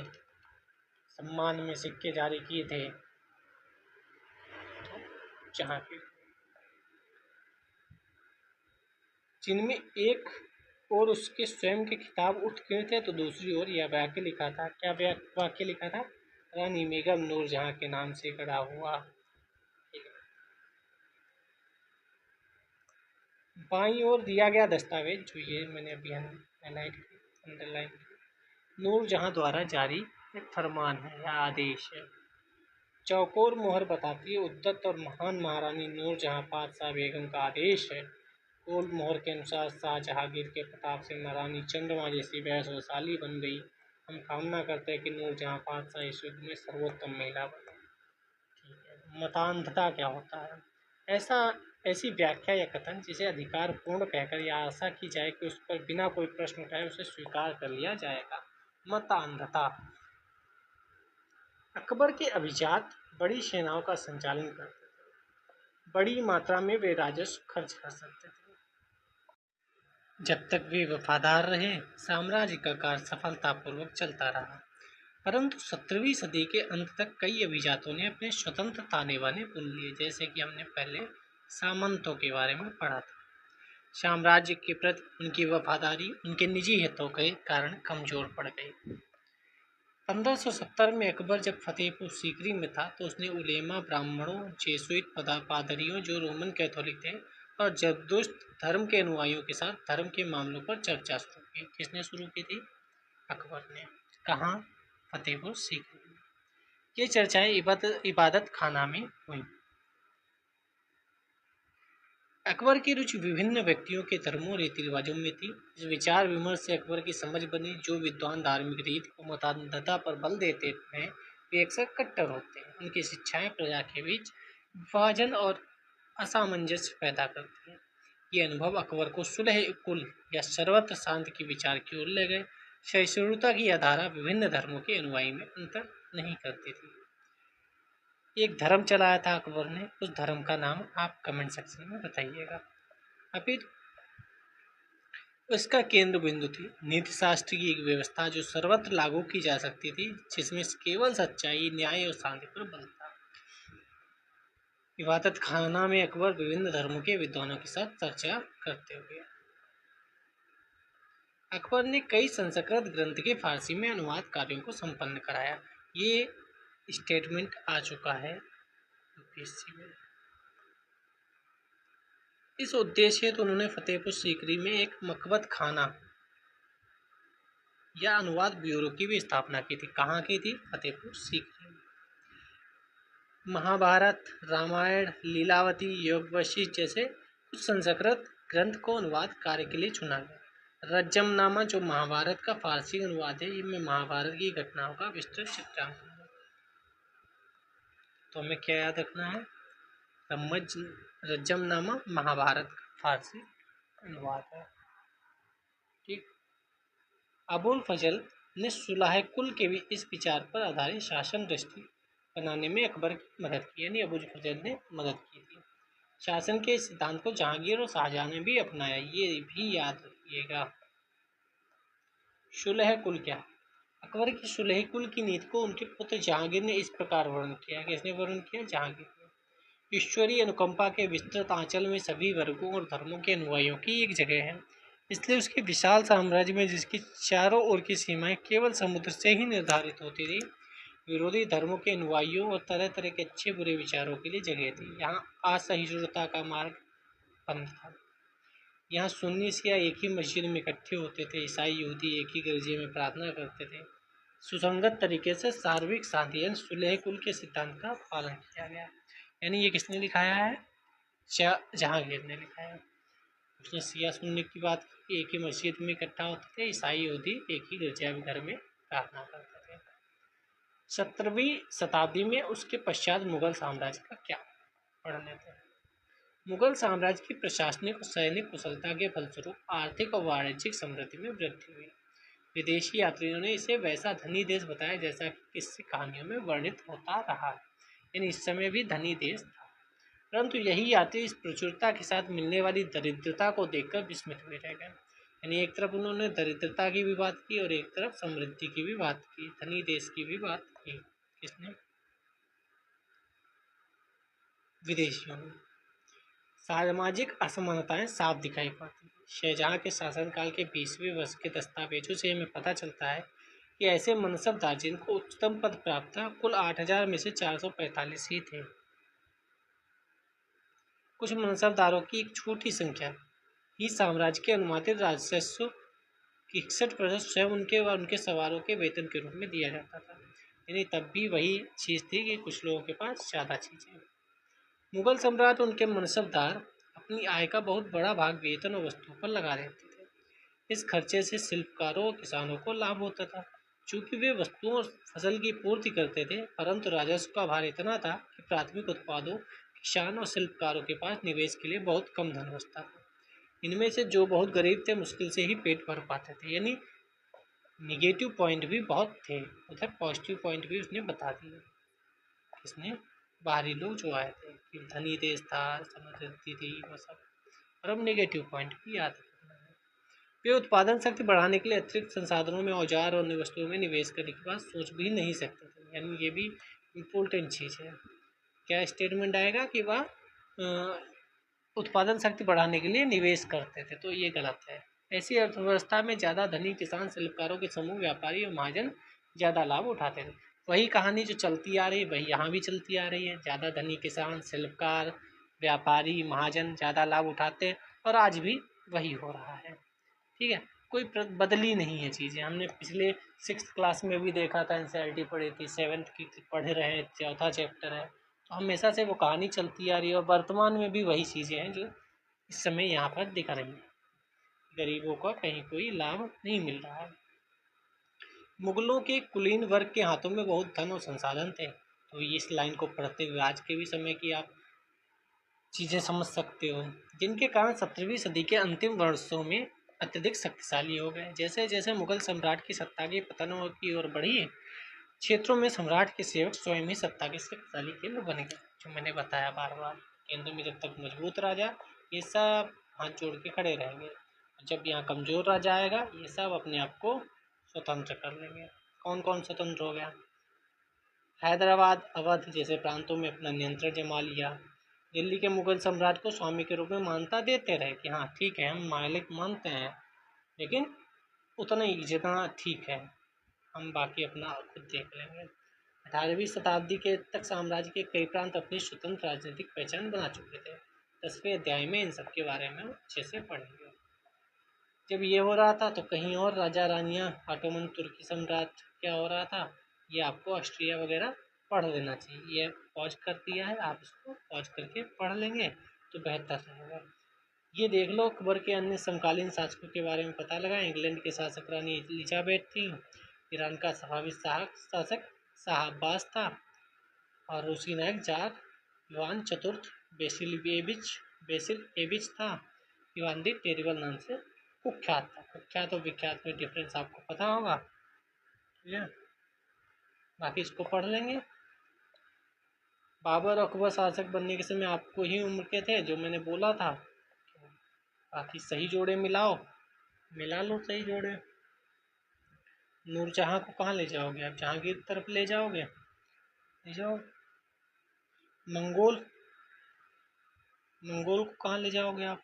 सम्मान में सिक्के जारी किए थे? जहांगीर, जिनमें एक और उसके स्वयं के खिताब उत्कीर्ण थे तो दूसरी ओर यह वाक्य लिखा था। क्या वाक्य लिखा था? रानी बेगम नूरजहां के नाम से गढ़ा हुआ। बाईं ओर दिया गया दस्तावेज, जो ये मैंने अभी हाईलाइट अंडरलाइन किया, नूरजहां द्वारा जारी एक फरमान है या आदेश है। चौकोर मोहर बताती है उद्दत और महान महारानी नूरजहां पातशाह बेगम का आदेश है। गोल मोहर के अनुसार शाह जहांगीर के प्रताप से महारानी चंद्रमा जैसी वैभवशाली बन गई। हम कामना करते हैं कि नूरजहां पातशाह इस युग में सर्वोत्तम महिला बने। ठीक है। मतान्धता क्या होता है? ऐसी व्याख्या या कथन जिसे अधिकार पूर्ण कहकर या आशा की जाए कि उस पर बिना कोई प्रश्न उठाए उसे स्वीकार कर लिया जाएगा। मतान्धता। अकबर के अभिजात बड़ी सेनाओं का संचालन करते थे, बड़ी मात्रा में वे राजस्व खर्च कर सकते थे। जब तक वे वफादार रहे, साम्राज्य का कार्य सफलतापूर्वक चलता रहा। परंतु 17वीं सदी के अंत तक कई अभिजातों ने अपने स्वतंत्र ताने बाने बुन लिए, जैसे कि हमने पहले सामंतों के बारे में पढ़ा था। साम्राज्य के प्रति उनकी वफादारी उनके निजी हितों के कारण कमजोर पड़ गई। 1570 में अकबर जब फतेहपुर सीकरी में था तो उसने उलेमा, ब्राह्मणों, जेसुइट पादरियों जो रोमन कैथोलिक थे और जरदुश्त धर्म के अनुयायियों के साथ धर्म के मामलों पर चर्चा शुरू की। किसने शुरू की थी? अकबर ने। कहाँ? फतेहपुर सीकरी में। ये चर्चाएं इबादत खाना में हुई। अकबर की रुचि विभिन्न व्यक्तियों के धर्मों रीति रिवाजों में थी। इस विचार विमर्श से अकबर की समझ बनी, जो विद्वान धार्मिक रीति को मतान्धता पर बल देते हैं वे अक्सर कट्टर होते हैं। उनकी शिक्षाएं प्रजा के बीच विभाजन और असामंजस्य पैदा करती हैं। ये अनुभव अकबर को सुलह कुल या सर्वत्र शांति के विचार की ओर ले गए। सहिष्णुता की यह धारा विभिन्न धर्मों के अनुयायी में अंतर नहीं करती थी। एक धर्म चलाया था अकबर ने, उस धर्म का नाम आप कमेंट सेक्शन में बताइएगा। अभी इसका केंद्र बिंदु थी नीति शास्त्र की एक व्यवस्था जो सर्वत्र लागू की जा सकती थी, जिसमें केवल सच्चाई, न्याय और शांति पर बल था। इबादत खाना में अकबर विभिन्न धर्मों के विद्वानों के साथ चर्चा करते हुए अकबर ने कई संस्कृत ग्रंथ के फारसी में अनुवाद कार्यों को संपन्न कराया। ये स्टेटमेंट आ चुका है यूपीएससी में। इस उद्देश्य हेतु उन्होंने फतेहपुर सीकरी में एक मकबत खाना या अनुवाद ब्यूरो की भी स्थापना की थी। कहाँ की थी? फतेहपुर सीकरी में। महाभारत, रामायण, लीलावती, योग वशिष्ठ जैसे कुछ संस्कृत ग्रंथ को अनुवाद कार्य के लिए चुना गया। रज्जमनामा जो महाभारत का फारसी अनुवाद है, इनमें महाभारत की घटनाओं का विस्तृत चित्रांकन है। तो हमें क्या याद रखना है? रज्जमनामा महाभारत का फारसी अनुवाद है। ठीक। अबुल फजल ने सुलह कुल के भी इस विचार पर आधारित शासन दृष्टि बनाने में अकबर की मदद की, यानी अबुल फजल ने मदद की थी। शासन के सिद्धांत को जहांगीर और शाहजहां ने भी अपनाया, ये भी याद रखिएगा। सुलह कुल क्या? अकबर की सुलह कुल की नीति को उनके पुत्र जहांगीर ने इस प्रकार वर्णन किया। किसने वर्णन किया? जहांगीर ने। ईश्वरीय अनुकंपा के विस्तृत आंचल में सभी वर्गों और धर्मों के अनुयायियों की एक जगह है, इसलिए उसके विशाल साम्राज्य में जिसकी चारों ओर की सीमाएं केवल समुद्र से ही निर्धारित होती थी, विरोधी धर्मों के अनुयायियों और तरह तरह के अच्छे बुरे विचारों के लिए जगह थी। यहाँ असहिष्णुता का मार्ग बंद था। यहाँ सुन्नी शिया एक ही मस्जिद में इकट्ठे होते थे, ईसाई यहूदी एक ही गिरजे में प्रार्थना करते थे। सुसंगत तरीके से सार्वरिक शांति यानी सुलह कुल के सिद्धांत का पालन किया गया। यानी ये किसने लिखाया है? जहांगीर ने लिखाया है। उसने सिया सुनने की बात की, एक ही मस्जिद में इकट्ठा होते थे, ईसाई यहूदी एक ही गिरजाघर में प्रार्थना करते थे। 17वीं शताब्दी में उसके पश्चात मुगल साम्राज्य का क्या पढ़ लेते हैं। मुगल साम्राज्य की प्रशासनिक और सैनिक कुशलता के फलस्वरूप आर्थिक और वाणिज्यिक समृद्धि में वृद्धि हुई। विदेशी यात्रियों ने इसे वैसा धनी देश बताया जैसा कि किस्से कहानियों में वर्णित होता रहा है। यानी इस समय भी धनी देश था, परंतु यही यात्री इस प्रचुरता के साथ मिलने वाली दरिद्रता को देखकर विस्मित हुए रह गए। यानी एक तरफ उन्होंने दरिद्रता की भी बात की और एक तरफ समृद्धि की भी बात की, धनी देश की भी बात की। किसने? विदेशियों ने। सामाजिक असमानताएं साफ दिखाई पड़ती हैं। शाहजहां के शासनकाल के 20वें वर्ष के दस्तावेजों से हमें पता चलता है कि ऐसे मनसबदार जिनको उच्चतम पद प्राप्त था कुल 8000 में से 445 ही थे। कुछ मनसबदारों की एक छोटी संख्या ही साम्राज्य के अनुमानित राजस्व 61% स्वयं उनके व उनके सवारों के वेतन के रूप में दिया जाता था। यानी तब भी वही चीज़ थी कि कुछ लोगों के पास ज़्यादा चीज़ें। मुगल सम्राट उनके मनसबदार अपनी आय का बहुत बड़ा भाग वेतन और वस्तुओं पर लगा देते थे। इस खर्चे से शिल्पकारों और किसानों को लाभ होता था, चूंकि वे वस्तुओं और फसल की पूर्ति करते थे, परंतु राजस्व का भार इतना था कि प्राथमिक उत्पादों, किसान और शिल्पकारों के पास निवेश के लिए बहुत कम धन बचता था। इनमें से जो बहुत गरीब थे मुश्किल से ही पेट भर पाते थे। यानी निगेटिव पॉइंट भी बहुत थे, उधर पॉजिटिव पॉइंट भी उसने बता दिए। किसने? बाहरी लोग जो आए थे कि धनी देश था, समृद्धि थी, वो सब। और अब नेगेटिव पॉइंट भी याद रखना है। वे उत्पादन शक्ति बढ़ाने के लिए अतिरिक्त संसाधनों में, औजार और अन्य वस्तुओं में निवेश करने की बात सोच भी नहीं सकते थे। यानी ये भी इम्पोर्टेंट चीज़ है। क्या स्टेटमेंट आएगा कि वह उत्पादन शक्ति बढ़ाने के लिए निवेश करते थे, तो ये गलत है। ऐसी अर्थव्यवस्था में ज़्यादा धनी किसान, शिल्पकारों के समूह, व्यापारी और महाजन ज़्यादा लाभ उठाते थे। वही कहानी जो चलती आ रही है वही यहाँ भी चलती आ रही है। ज़्यादा धनी किसान, शिल्पकार, व्यापारी, महाजन ज़्यादा लाभ उठाते हैं और आज भी वही हो रहा है। ठीक है, कोई बदली नहीं है चीज़ें। हमने पिछले 6th क्लास में भी देखा था, एनसीईआरटी पढ़ी थी, 7th की पढ़ रहे हैं, 4था चैप्टर है। तो हमेशा से वो कहानी चलती आ रही है और वर्तमान में भी वही चीज़ें हैं जो इस समय यहाँ पर दिख रही हैं। गरीबों का कहीं कोई लाभ नहीं मिल रहा है। मुगलों के कुलीन वर्ग के हाथों में बहुत धन और संसाधन थे। तो इस लाइन को पढ़ते हुए आज के भी समय की आप चीज़ें समझ सकते हो, जिनके कारण 17वीं सदी के अंतिम वर्षों में अत्यधिक शक्तिशाली हो गए। जैसे जैसे मुगल सम्राट की सत्ता के पतन की ओर बढ़ी, क्षेत्रों में सम्राट के सेवक स्वयं ही सत्ता के शक्तिशाली केंद्र बन गए। जो मैंने बताया बार बार, केंद्र में जब तक मजबूत राजा, ये सब हाथ जोड़ के खड़े रहेंगे। जब यहाँ कमजोर राजा आएगा, ये सब अपने आप को स्वतंत्र कर लेंगे। कौन कौन स्वतंत्र हो गया? हैदराबाद, अवध जैसे प्रांतों में अपना नियंत्रण जमा लिया। दिल्ली के मुगल सम्राट को स्वामी के रूप में मान्यता देते रहे कि हाँ ठीक है, हम मालिक मानते हैं, लेकिन उतना ही जितना ठीक है, हम बाकी अपना खुद देख लेंगे। 18वीं शताब्दी के तक साम्राज्य के कई प्रांत अपनी स्वतंत्र राजनीतिक पहचान बना चुके थे। 10वें अध्याय में इन सब के बारे में अच्छे से पढ़ेंगे। जब ये हो रहा था तो कहीं और राजा रानियाँ, ऑटोमन तुर्की सम्राट क्या हो रहा था, ये आपको ऑस्ट्रिया वगैरह पढ़ लेना चाहिए। ये पॉज कर दिया है, आप इसको पॉज करके पढ़ लेंगे तो बेहतर रहेगा। ये देख लो अकबर के अन्य समकालीन शासकों के बारे में पता लगा। इंग्लैंड के शासक रानी एलिजाबेथ थी, ईरान का सफावी शासक शाह अब्बास था, और रूसी नायक जार इवान चतुर्थ बेसिल एबिच था। इवान दी टेरिबल नाम से कुख्यात था। कुख्यात और विख्यात में डिफरेंस आपको पता होगा, ठीक है। बाकी इसको पढ़ लेंगे। बाबर अकबर शासक बनने के समय आपको ही उम्र के थे जो मैंने बोला था। बाकी सही जोड़े मिलाओ, मिला लो सही जोड़े। नूरजहां को कहाँ ले जाओगे आप? जहांगीर की तरफ ले जाओगे? ले जाओ। मंगोल, मंगोल को कहाँ ले जाओगे आप?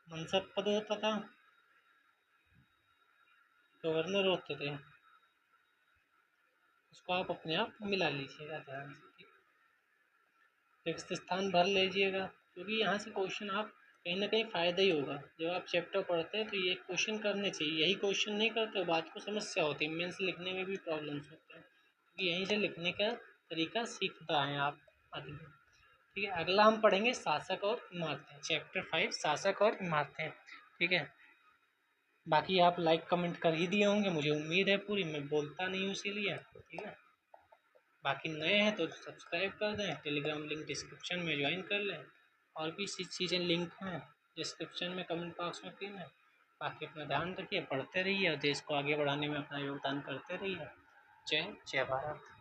मनसब पद होता था, गवर्नर होते थे, उसको आप अपने आप मिला लीजिएगा ध्यान से। फिफ्थ स्थान भर लीजिएगा, क्योंकि यहाँ से क्वेश्चन आप कहीं ना कहीं फ़ायदा ही होगा। जब आप चैप्टर पढ़ते हैं तो ये क्वेश्चन करने चाहिए, यही क्वेश्चन नहीं करते हो बात को समस्या होती है, मेंस लिखने में भी प्रॉब्लम्स होते हैं, क्योंकि यहीं से लिखने का तरीका सीखता है आप आदमी। ठीक है, अगला हम पढ़ेंगे शासक और इमारतें, चैप्टर 5 शासक और इमारतें। ठीक है, बाकी आप लाइक कमेंट कर ही दिए होंगे, मुझे उम्मीद है पूरी, मैं बोलता नहीं हूँ इसीलिए। ठीक है, बाकी नए हैं तो सब्सक्राइब कर दें, टेलीग्राम लिंक डिस्क्रिप्शन में ज्वाइन कर लें, और भी चीज़ें लिंक हैं डिस्क्रिप्शन में, कमेंट बॉक्स में पिन है। बाकी अपना ध्यान रखिए, पढ़ते रहिए और देश को आगे बढ़ाने में अपना योगदान करते रहिए। जय जय भारत।